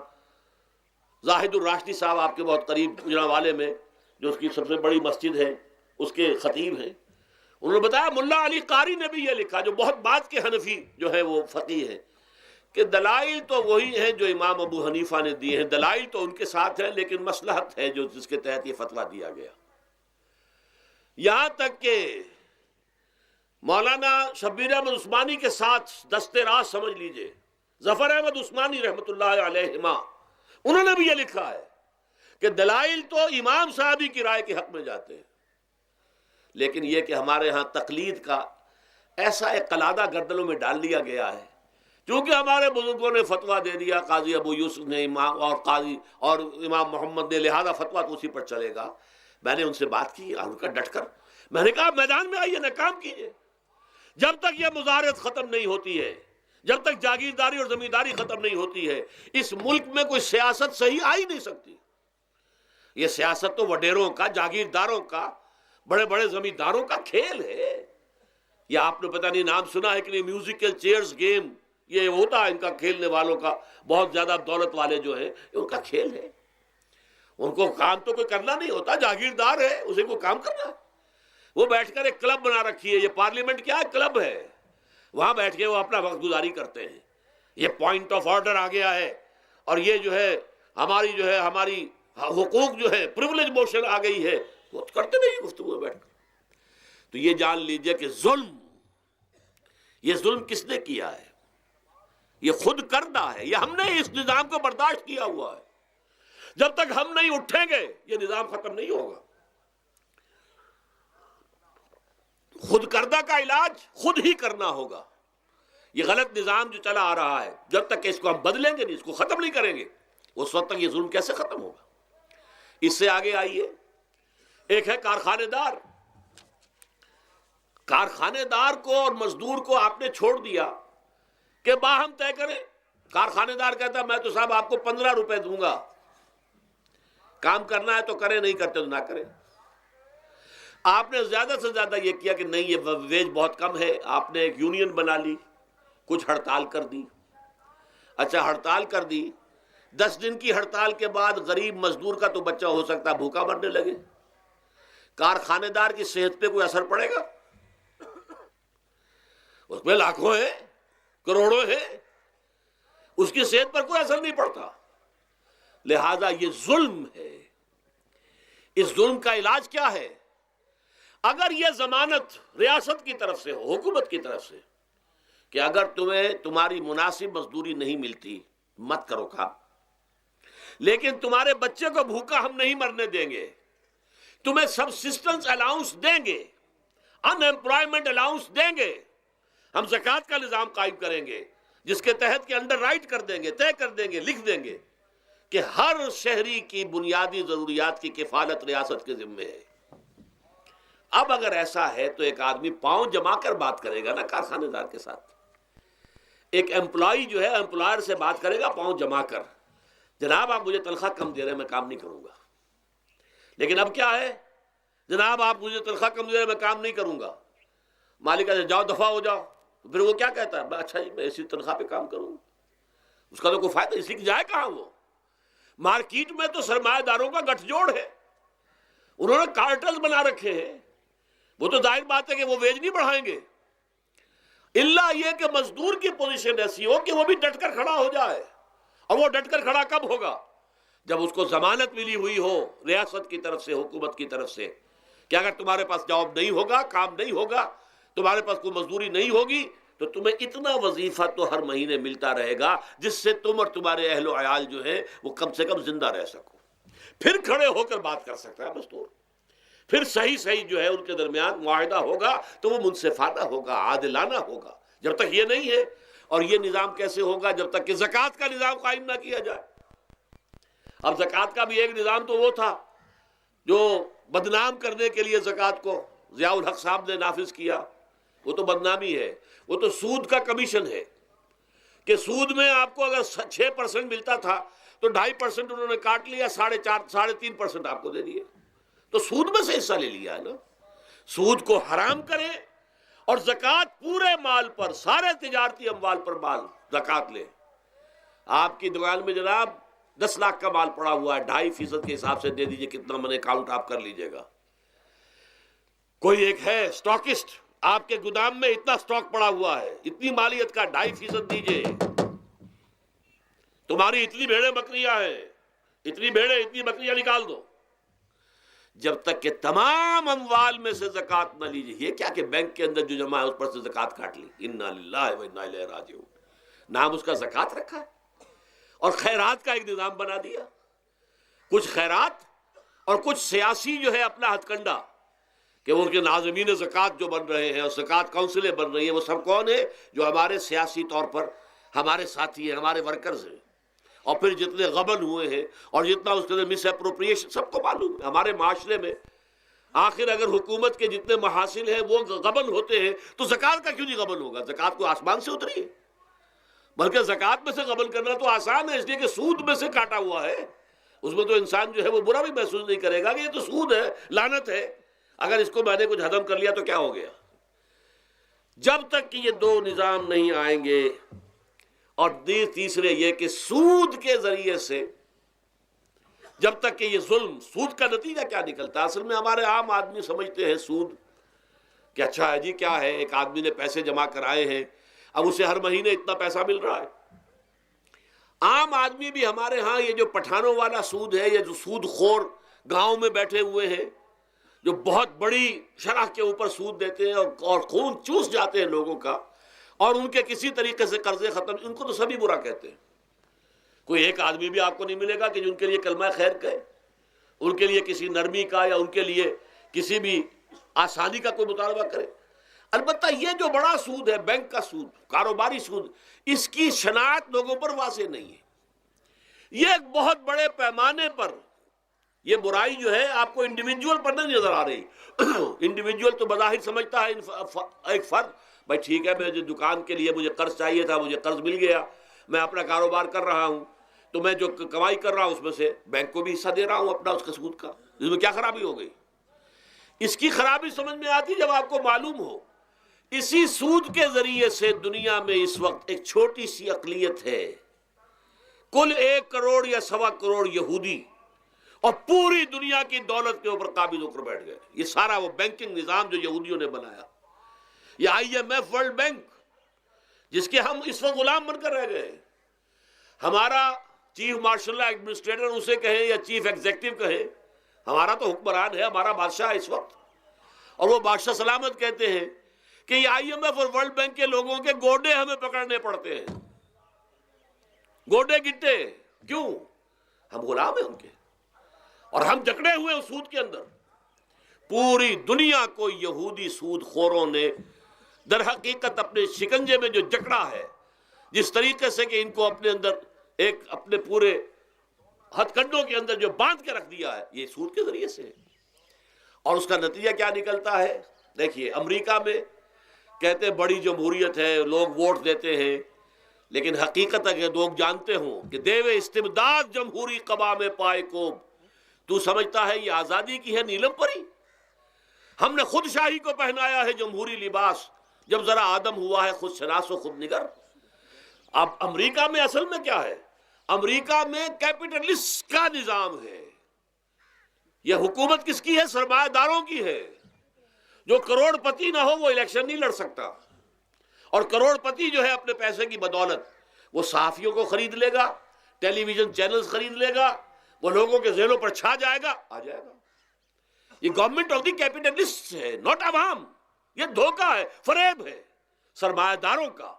زاہد الراشدی صاحب، آپ کے بہت قریب گجرانوالے میں، جو اس کی سب سے بڑی مسجد ہے، اس کے خطیب ہیں۔ انہوں نے بتایا ملا علی قاری نے بھی یہ لکھا، جو بہت بعد کے حنفی جو ہے وہ فقیہ ہیں، کہ دلائل تو وہی ہیں جو امام ابو حنیفہ نے دیے ہیں، دلائل تو ان کے ساتھ ہیں، لیکن مصلحت ہے جو جس کے تحت یہ فتویٰ دیا گیا۔ یہاں تک کہ مولانا شبیر احمد عثمانی کے ساتھ دست راست سمجھ لیجئے، ظفر احمد عثمانی رحمۃ اللہ علیہما، انہوں نے بھی یہ لکھا ہے کہ دلائل تو امام صاحبی کی رائے کے حق میں جاتے ہیں، لیکن یہ کہ ہمارے ہاں تقلید کا ایسا ایک قلادہ گردنوں میں ڈال دیا گیا ہے، چونکہ ہمارے بزرگوں نے فتویٰ دے دیا، قاضی ابو یوسف نے امام اور قاضی اور امام محمد نے، لہذا فتویٰ تو اسی پر چلے گا۔ میں نے ان سے بات کی اور ان کا ڈٹ کر میں نے کہا میدان میں آئیے، نہ کام کیجیے، جب تک یہ مزارعت ختم نہیں ہوتی ہے، جب تک جاگیرداری اور زمینداری ختم نہیں ہوتی ہے، اس ملک میں کوئی سیاست صحیح آ ہی نہیں سکتی۔ یہ سیاست تو وڈیروں کا، جاگیرداروں کا، بڑے بڑے زمینداروں کا کھیل ہے۔ یہ آپ نے پتہ نہیں نام سنا ہے کہ نہیں، میوزیکل چیئرز گیم، یہ ہوتا ہے ان کا کھیلنے والوں کا، بہت زیادہ دولت والے جو ہیں، یہ ان کا کھیل ہے۔ ان کو کام تو کوئی کرنا نہیں ہوتا، جاگیردار ہے، اسے کوئی کام کرنا ہے۔ وہ بیٹھ کر ایک کلب بنا رکھی ہے، یہ پارلیمنٹ کیا ہے، کلب ہے، وہاں بیٹھ کے وہ اپنا وقت گزاری کرتے ہیں۔ یہ پوائنٹ آف آرڈر آ گیا ہے، اور یہ جو ہے ہماری حقوق جو ہے، پریولیج موشن آ گئی ہے، وہ کرتے نہیں گفتگو بیٹھ کر۔ تو یہ جان لیجئے کہ یہ ظلم کس نے کیا ہے؟ یہ خود کردہ ہے، یہ ہم نے اس نظام کو برداشت کیا ہوا ہے۔ جب تک ہم نہیں اٹھیں گے یہ نظام ختم نہیں ہوگا۔ خود کردہ کا علاج خود ہی کرنا ہوگا۔ یہ غلط نظام جو چلا آ رہا ہے، جب تک کہ اس کو ہم بدلیں گے نہیں، اس کو ختم نہیں کریں گے، اس وقت تک یہ ظلم کیسے ختم ہوگا؟ اس سے آگے آئیے، ایک ہے کارخانے دار۔ کارخانے دار کو اور مزدور کو آپ نے چھوڑ دیا کہ باہم طے کریں۔ کارخانے دار کہتا ہے میں تو صاحب آپ کو 15 روپے دوں گا، کام کرنا ہے تو کریں، نہیں کرتے تو نہ کریں۔ آپ نے زیادہ سے زیادہ یہ کیا کہ نہیں، یہ ویج بہت کم ہے، آپ نے ایک یونین بنا لی، کچھ ہڑتال کر دی۔ اچھا ہڑتال کر دی، 10 دن کی ہڑتال کے بعد غریب مزدور کا تو بچہ ہو سکتا ہے بھوکا مرنے لگے، کارخانے دار کی صحت پہ کوئی اثر پڑے گا؟ اس میں لاکھوں ہیں، کروڑوں ہیں، اس کی صحت پر کوئی اثر نہیں پڑتا۔ لہذا یہ ظلم ہے۔ اس ظلم کا علاج کیا ہے؟ اگر یہ ضمانت ریاست کی طرف سے ہو، حکومت کی طرف سے، کہ اگر تمہیں تمہاری مناسب مزدوری نہیں ملتی مت کرو کام، لیکن تمہارے بچے کو بھوکا ہم نہیں مرنے دیں گے، تمہیں سبسسٹنس الاؤنس دیں گے، ان ایمپلائمنٹ الاؤنس دیں گے، ہم زکوٰۃ کا نظام قائم کریں گے جس کے تحت کہ انڈر رائٹ کر دیں گے، طے کر دیں گے، لکھ دیں گے کہ ہر شہری کی بنیادی ضروریات کی کفالت ریاست کے ذمے ہے۔ اب اگر ایسا ہے تو ایک آدمی پاؤں جما کر بات کرے گا نا کارخانے دار کے ساتھ، ایک امپلائی جو ہے امپلائر سے بات کرے گا پاؤں جما کر، جناب آپ مجھے تنخواہ کم دے رہے ہیں میں کام نہیں کروں گا۔ لیکن اب کیا ہے؟ جناب آپ مجھے تنخواہ کم دے رہے ہیں میں کام نہیں کروں گا۔ مالک کہتے جاؤ دفعہ ہو جاؤ، پھر وہ کیا کہتا ہے؟ اچھا جی میں اسی تنخواہ پہ کام کروں، اس کا تو کوئی فائدہ، اسی کی جائے کہاں وہ؟ مارکیٹ میں تو سرمایہ داروں کا گٹھ جوڑ ہے، انہوں نے کارٹلز بنا رکھے ہیں، وہ تو ظاہر بات ہے کہ وہ ویج نہیں بڑھائیں گے، الا یہ کہ مزدور کی پوزیشن ایسی ہو کہ وہ بھی ڈٹ کر کھڑا ہو جائے۔ اور وہ ڈٹ کر کھڑا کب ہوگا؟ جب اس کو ضمانت ملی ہوئی ہو ریاست کی طرف سے، حکومت کی طرف سے، کہ اگر تمہارے پاس جاب نہیں ہوگا، کام نہیں ہوگا، تمہارے پاس کوئی مزدوری نہیں ہوگی، تو تمہیں اتنا وظیفہ تو ہر مہینے ملتا رہے گا جس سے تم اور تمہارے اہل و عیال جو ہے وہ کم سے کم زندہ رہ سکو۔ پھر کھڑے ہو کر بات کر سکتا ہے مزدور، پھر صحیح جو ہے ان کے درمیان معاہدہ ہوگا تو وہ منصفانہ ہوگا، عادلانہ ہوگا۔ جب تک یہ نہیں ہے، اور یہ نظام کیسے ہوگا؟ جب تک کہ زکوٰۃ کا نظام قائم نہ کیا جائے۔ اب زکوٰۃ کا بھی ایک نظام تو وہ تھا جو بدنام کرنے کے لیے زکوٰۃ کو ضیاء الحق صاحب نے نافذ کیا، وہ تو بدنامی ہے، وہ تو سود کا کمیشن ہے، کہ سود میں آپ کو اگر 6% ملتا تھا تو 2.5% انہوں نے کاٹ لیا، 3.5% آپ کو دے دیے، تو سود میں سے حصہ لے لیا ہے نا۔ سود کو حرام کریں اور زکوٰۃ پورے مال پر، سارے تجارتی اموال پر مال زکوٰۃ لیں۔ آپ کی دکان میں جناب 10 لاکھ کا مال پڑا ہوا ہے، 2.5% کے حساب سے دے دیجئے، کتنا من اکاؤنٹ آپ کر لیجئے گا۔ کوئی ایک ہے سٹاکسٹ، آپ کے گودام میں اتنا سٹاک پڑا ہوا ہے، اتنی مالیت کا 2.5% دیجئے، تمہاری اتنی بھیڑیں بکریاں ہیں، اتنی بھیڑیں اتنی بکریاں نکال دو۔ جب تک کہ تمام اموال میں سے زکوٰۃ نہ لیجیے، یہ کیا کہ بینک کے اندر جو جمع ہے اس پر سے زکوٰۃ کاٹ لی، انا للہ و انا الیہ راجعون، نام اس کا زکوٰۃ رکھا ہے، اور خیرات کا ایک نظام بنا دیا، کچھ خیرات اور کچھ سیاسی جو ہے اپنا ہتھ کنڈا، کہ وہ کے ناظمین زکوٰۃ جو بن رہے ہیں اور زکوٰۃ کونسلیں بن رہی ہیں، وہ سب کون ہیں؟ جو ہمارے سیاسی طور پر ہمارے ساتھی ہیں، ہمارے ورکرز ہیں۔ اور پھر جتنے غبن ہوئے ہیں اور جتنا اس کے مس اپروپریشن، سب کو معلوم ہے ہمارے معاشرے میں، آخر اگر حکومت کے جتنے محاصل ہیں وہ غبن ہوتے ہیں تو زکوٰۃ کا کیوں نہیں غبن ہوگا؟ زکوٰۃ کو آسمان سے اتری ہے، بلکہ زکوٰۃ میں سے غبن کرنا تو آسان ہے، اس لیے کہ سود میں سے کاٹا ہوا ہے، اس میں تو انسان جو ہے وہ برا بھی محسوس نہیں کرے گا کہ یہ تو سود ہے، لعنت ہے، اگر اس کو میں نے کچھ ہضم کر لیا تو کیا ہو گیا۔ جب تک کہ یہ دو نظام نہیں آئیں گے، اور تیسرے یہ کہ سود کے ذریعے سے جب تک کہ یہ ظلم، سود کا نتیجہ کیا نکلتا ہے؟ اصل میں ہمارے عام آدمی سمجھتے ہیں سود کہ اچھا ہے جی، کیا ہے، ایک آدمی نے پیسے جمع کرائے ہیں، اب اسے ہر مہینے اتنا پیسہ مل رہا ہے۔ عام آدمی بھی ہمارے ہاں یہ جو پٹھانوں والا سود ہے، یہ جو سود خور گاؤں میں بیٹھے ہوئے ہیں، جو بہت بڑی شرح کے اوپر سود دیتے ہیں اور خون چوس جاتے ہیں لوگوں کا، اور ان کے کسی طریقے سے قرضے ختم، ان کو تو سبھی برا کہتے ہیں۔ کوئی ایک آدمی بھی آپ کو نہیں ملے گا کہ جن کے لیے کلمہ خیر کہے، ان کے لیے کسی نرمی کا یا ان کے لیے کسی بھی آسانی کا کوئی مطالبہ کرے۔ البتہ یہ جو بڑا سود ہے، بینک کا سود، کاروباری سود، اس کی شناخت لوگوں پر واضح نہیں ہے۔ یہ ایک بہت بڑے پیمانے پر یہ برائی جو ہے آپ کو انڈیویجول پر نہیں نظر آ رہی۔ انڈیویجول تو بظاہر سمجھتا ہے ایک فرد، بھائی ٹھیک ہے، مجھے دکان کے لیے مجھے قرض چاہیے تھا، مجھے قرض مل گیا، میں اپنا کاروبار کر رہا ہوں، تو میں جو کمائی کر رہا ہوں اس میں سے بینک کو بھی حصہ دے رہا ہوں اپنا، اس کا سود کا، اس میں کیا خرابی ہو گئی؟ اس کی خرابی سمجھ میں آتی جب آپ کو معلوم ہو اسی سود کے ذریعے سے دنیا میں اس وقت ایک چھوٹی سی اقلیت ہے، کل 1 کروڑ یا 1.25 کروڑ یہودی، اور پوری دنیا کی دولت کے اوپر قابض ہو کر بیٹھ گئے. یہ سارا وہ بینکنگ نظام جو یہودیوں نے بنایا، یہ IMF ورلڈ بینک جس کے ہم اس وقت غلام بن کر رہ گئے. ہمارا چیف مارشل ایڈمنسٹریٹر اسے کہیں یا چیف ایگزیکٹو کہیں، ہمارا تو حکمران ہے، ہمارا بادشاہ ہے اس وقت. اور وہ بادشاہ سلامت کہتے ہیں کہ یہ IMF اور ورلڈ بینک کے لوگوں کے گوڈے ہمیں پکڑنے پڑتے ہیں، گوڈے گٹے. کیوں؟ ہم غلام ہیں ان کے، اور ہم جکڑے ہوئے اس سود کے اندر. پوری دنیا کو یہودی سود خوروں نے در حقیقت اپنے شکنجے میں جو جکڑا ہے، جس طریقے سے کہ ان کو اپنے اندر ایک اپنے پورے ہتھ کنڈوں کے اندر جو باندھ کے رکھ دیا ہے، یہ سود کے ذریعے سے. اور اس کا نتیجہ کیا نکلتا ہے؟ دیکھیے، امریکہ میں کہتے ہیں بڑی جمہوریت ہے، لوگ ووٹ دیتے ہیں، لیکن حقیقت اگر لوگ جانتے ہوں کہ دیوے استبداد جمہوری قبا میں پائے کوب، تو سمجھتا ہے یہ آزادی کی ہے نیلم پری. ہم نے خود شاہی کو پہنایا ہے جمہوری لباس، جب ذرا آدم ہوا ہے خود شناس و خود نگر. اب امریکہ میں اصل میں کیا ہے؟ امریکہ میں کیپٹلسٹ کا نظام ہے. یہ حکومت کس کی ہے؟ سرمایہ داروں کی ہے. جو کروڑ پتی نہ ہو وہ الیکشن نہیں لڑ سکتا. اور کروڑ پتی جو ہے اپنے پیسے کی بدولت وہ صحافیوں کو خرید لے گا، ٹیلی ویژن چینلز خرید لے گا، وہ لوگوں کے ذہنوں پر چھا جائے گا، آ جائے گا. یہ گورنمنٹ آف دی کیپٹلسٹ ہے، ناٹ عوام. یہ دھوکہ ہے، فریب ہے سرمایہ داروں کا.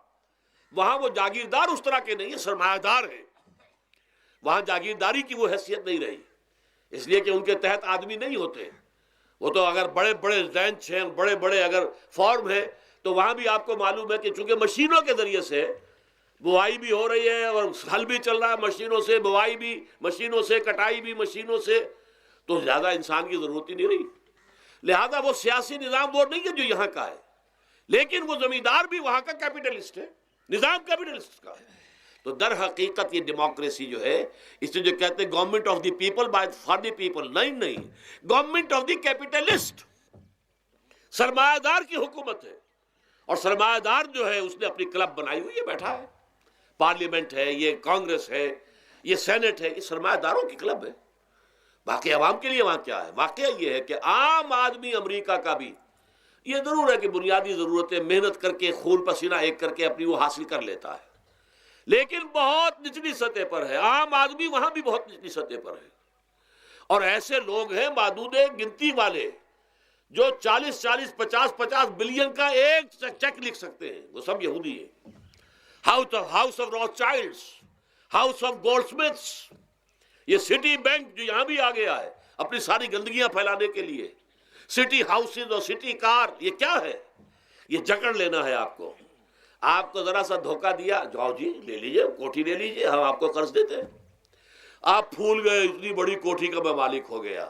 وہاں وہ جاگیردار اس طرح کے نہیں ہیں، سرمایہ دار ہیں. وہاں جاگیرداری کی وہ حیثیت نہیں رہی، اس لیے کہ ان کے تحت آدمی نہیں ہوتے. وہ تو اگر بڑے بڑے رینچ ہیں، بڑے بڑے اگر فارم ہیں، تو وہاں بھی آپ کو معلوم ہے کہ چونکہ مشینوں کے ذریعے سے بوائی بھی ہو رہی ہے اور ہل بھی چل رہا ہے مشینوں سے، بوائی بھی مشینوں سے، کٹائی بھی مشینوں سے، تو زیادہ انسان کی ضرورت ہی نہیں رہی. لہذا وہ سیاسی نظام وہ نہیں ہے جو یہاں کا ہے، لیکن وہ زمیندار بھی وہاں کا کیپٹلسٹ ہے، نظام کیپٹلسٹ کا ہے. تو در حقیقت یہ ڈیموکریسی جو ہے، اس جو کہتے ہیں government of the people by for the people, نہیں، گورنمنٹ آف دی کیپٹلسٹ، سرمایہ دار کی حکومت ہے. اور سرمایہ دار جو ہے اس نے اپنی کلب بنائی ہوئی ہے، بیٹھا ہے. پارلیمنٹ ہے، یہ کانگریس ہے، یہ سینٹ ہے، یہ سرمایہ داروں کی کلب ہے. باقی عوام کے لیے وہاں کیا ہے؟ واقعہ یہ ہے کہ عام آدمی امریکہ کا بھی یہ ضرور ہے کہ بنیادی ضرورتیں محنت کر کے خون پسینہ ایک کر کے اپنی وہ حاصل کر لیتا ہے، لیکن بہت نچلی سطح پر ہے. عام آدمی وہاں بھی بہت نچلی سطح پر ہے. اور ایسے لوگ ہیں معدود گنتی والے جو 40 50 بلین کا ایک چیک لکھ سکتے ہیں، وہ سب یہودی ہیں. House of Rothschilds, house of Goldsmiths, یہ سٹی بینک جو یہاں بھی آ گیا ہے اپنی ساری گندگیاں پھیلانے کے لیے، سٹی ہاؤسز اور سٹی کار، یہ کیا ہے؟ یہ جکڑ لینا ہے آپ کو. آپ کو ذرا سا دھوکہ دیا، جاؤ جی لے لیجئے، کوٹھی لے لیجئے، ہم آپ کو قرض دیتے ہیں. آپ پھول گئے، اتنی بڑی کوٹھی کا میں مالک ہو گیا.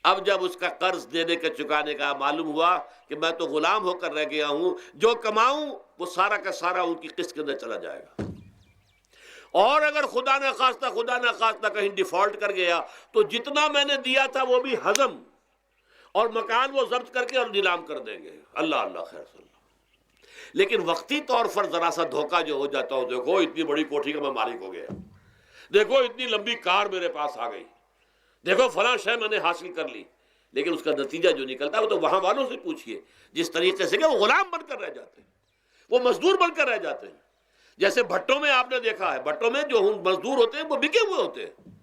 اب جب اس کا قرض دینے کا چکانے کا معلوم ہوا کہ میں تو غلام ہو کر رہ گیا ہوں، جو کماؤں وہ سارا کا سارا ان کی قسط کے اندر چلا جائے گا. اور اگر خدا نہ خواستہ کہیں ڈیفالٹ کر گیا تو جتنا میں نے دیا تھا وہ بھی ہضم، اور مکان وہ ضبط کر کے اور نیلام کر دیں گے. اللہ خیر صلی اللہ. لیکن وقتی طور پر ذرا سا دھوکہ جو ہو جاتا ہو، دیکھو اتنی بڑی کوٹھی کا میں مالک ہو گیا، دیکھو اتنی لمبی کار میرے پاس آ گئی، دیکھو فلاں شے میں نے حاصل کر لی، لیکن اس کا نتیجہ جو نکلتا ہے وہ تو وہاں والوں سے پوچھئے جس طریقے سے کہ وہ غلام بن کر رہ جاتے ہیں، وہ مزدور بن کر رہ جاتے ہیں. جیسے بھٹوں میں آپ نے دیکھا ہے، بھٹوں میں جو مزدور ہوتے ہیں وہ بکے ہوئے ہوتے ہیں،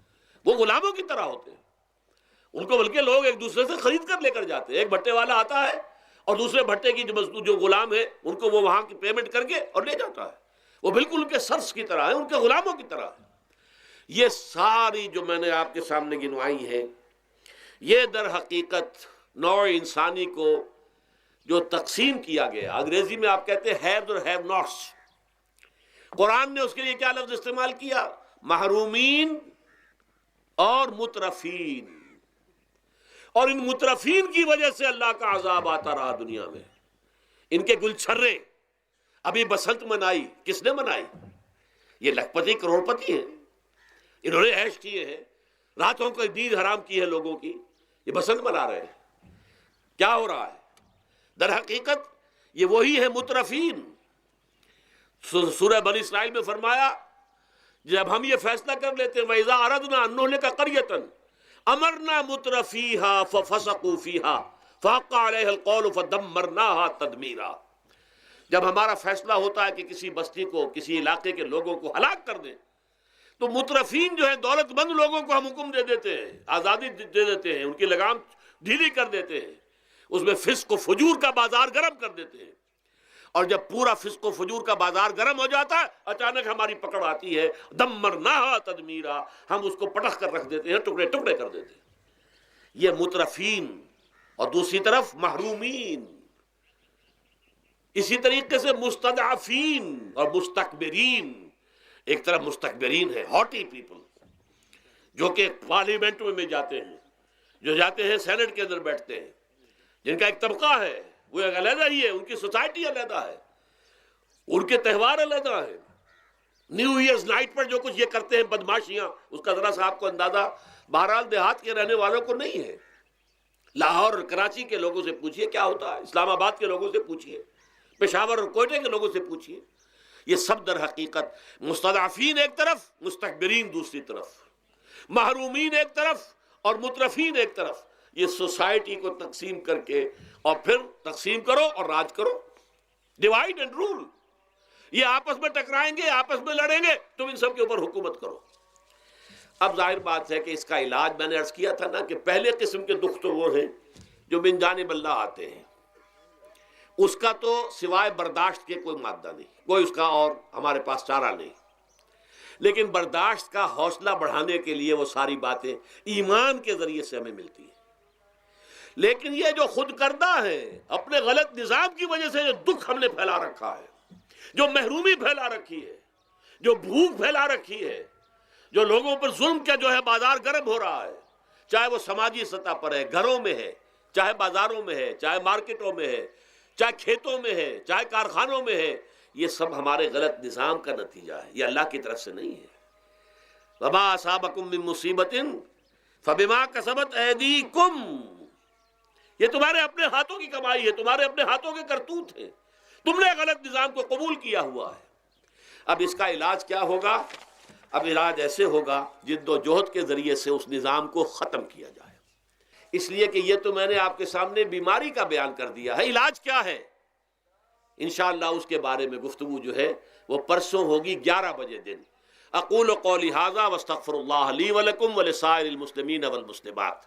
وہ غلاموں کی طرح ہوتے ہیں. ان کو بلکہ لوگ ایک دوسرے سے خرید کر لے کر جاتے ہیں. ایک بھٹے والا آتا ہے اور دوسرے بھٹے کی جو مزدور جو غلام ہے ان کو وہ وہاں کی پیمنٹ کر کے اور لے جاتا ہے. وہ بالکل ان کے سرس کی طرح ہے، ان کے غلاموں کی طرح ہے. یہ ساری جو میں نے آپ کے سامنے گنوائی ہیں، یہ در حقیقت نوع انسانی کو جو تقسیم کیا گیا، انگریزی میں آپ کہتے ہیں ہیوز اور ہیو ناٹس. قرآن نے اس کے لیے کیا لفظ استعمال کیا؟ محرومین اور مترفین. اور ان مترفین کی وجہ سے اللہ کا عذاب آتا رہا دنیا میں. ان کے گلچھرے ابھی بسنت منائی، کس نے منائی؟ یہ لکھپتی کروڑ پتی ہیں، انہوں نے عیش کیے ہیں، راتوں کو نیند حرام کی ہے لوگوں کی، یہ بسنت منا رہے ہیں. کیا ہو رہا ہے؟ در حقیقت یہ وہی ہے مترفین. سورہ بنی اسرائیل میں فرمایا جب ہم یہ فیصلہ کر لیتے ہیں وَإِذَا أَرَدْنَا أَن نُهْلِكَ قَرْيَةً امرنا مترفیہا ففسقوا فیہا فحق علیہ القول فدمرناہا تدمیرا. جب ہمارا فیصلہ ہوتا ہے کہ کسی بستی کو، کسی علاقے کے لوگوں کو ہلاک کر دیں، تو مترفین جو ہیں، دولت مند لوگوں کو ہم حکم دے دیتے ہیں، آزادی دے دیتے ہیں، ان کی لگام ڈھیلی کر دیتے ہیں، اس میں فسق و فجور کا بازار گرم کر دیتے ہیں. اور جب پورا فسق و فجور کا بازار گرم ہو جاتا ہے، اچانک ہماری پکڑ آتی ہے، دمرناہا تدمیرا، ہم اس کو پٹخ کر رکھ دیتے ہیں، ٹکڑے ٹکڑے کر دیتے ہیں. یہ مترفین. اور دوسری طرف محرومین. اسی طریقے سے مستضعفین اور مستکبرین. ایک طرف مستکبرین ہے، ہاٹی پیپل، جو کہ پارلیمنٹ میں جاتے ہیں، جو جاتے ہیں سینٹ کے اندر بیٹھتے ہیں، جن کا ایک طبقہ ہے، وہ ایک علیحدہ ہی ہے، ان کی سوسائٹی علیحدہ ہے، ان کے تہوار علیحدہ ہیں. نیو ایئرز نائٹ پر جو کچھ یہ کرتے ہیں بدماشیاں، اس کا ذرا سا آپ کو اندازہ بہرحال دیہات کے رہنے والوں کو نہیں ہے. لاہور اور کراچی کے لوگوں سے پوچھئے کیا ہوتا ہے، اسلام آباد کے لوگوں سے پوچھئے، پشاور اور کوئٹہ کے لوگوں سے پوچھئے. یہ سب در حقیقت مستضعفین ایک طرف، مستکبرین دوسری طرف، محرومین ایک طرف اور مترفین ایک طرف. یہ سوسائٹی کو تقسیم کر کے، اور پھر تقسیم کرو اور راج کرو، ڈیوائیڈ اینڈ رول. یہ آپس میں ٹکرائیں گے، آپس میں لڑیں گے، تم ان سب کے اوپر حکومت کرو. اب ظاہر بات ہے کہ اس کا علاج میں نے عرض کیا تھا نا، کہ پہلے قسم کے دکھ تو وہ ہیں جو من جانب اللہ آتے ہیں، اس کا تو سوائے برداشت کے کوئی مادہ نہیں، کوئی اس کا اور ہمارے پاس چارہ نہیں. لیکن برداشت کا حوصلہ بڑھانے کے لیے وہ ساری باتیں ایمان کے ذریعے سے ہمیں ملتی ہیں. لیکن یہ جو خود کردہ ہے، اپنے غلط نظام کی وجہ سے جو دکھ ہم نے پھیلا رکھا ہے، جو محرومی پھیلا رکھی ہے، جو بھوک پھیلا رکھی ہے، جو لوگوں پر ظلم کا جو ہے بازار گرم ہو رہا ہے، چاہے وہ سماجی سطح پر ہے، گھروں میں ہے، چاہے بازاروں میں ہے، چاہے مارکیٹوں میں ہے، چاہے کھیتوں میں ہے، چاہے کارخانوں میں ہے، یہ سب ہمارے غلط نظام کا نتیجہ ہے، یہ اللہ کی طرف سے نہیں ہے. وما اصابکم من مصیبت فبما کسبت ایدیکم، یہ تمہارے اپنے ہاتھوں کی کمائی ہے، تمہارے اپنے ہاتھوں کے کرتوت ہیں، تم نے غلط نظام کو قبول کیا ہوا ہے. اب اس کا علاج کیا ہوگا؟ اب علاج ایسے ہوگا جد و جہد کے ذریعے سے اس نظام کو ختم کیا جائے. اس لیے کہ یہ تو میں نے آپ کے سامنے بیماری کا بیان کر دیا ہے، علاج کیا ہے انشاءاللہ اس کے بارے میں گفتگو جو ہے وہ پرسوں ہوگی 11 بجے دن. اقول قولی ھذا واستغفر اللہ لی ولکم ولسائر المسلمین والمسلمات.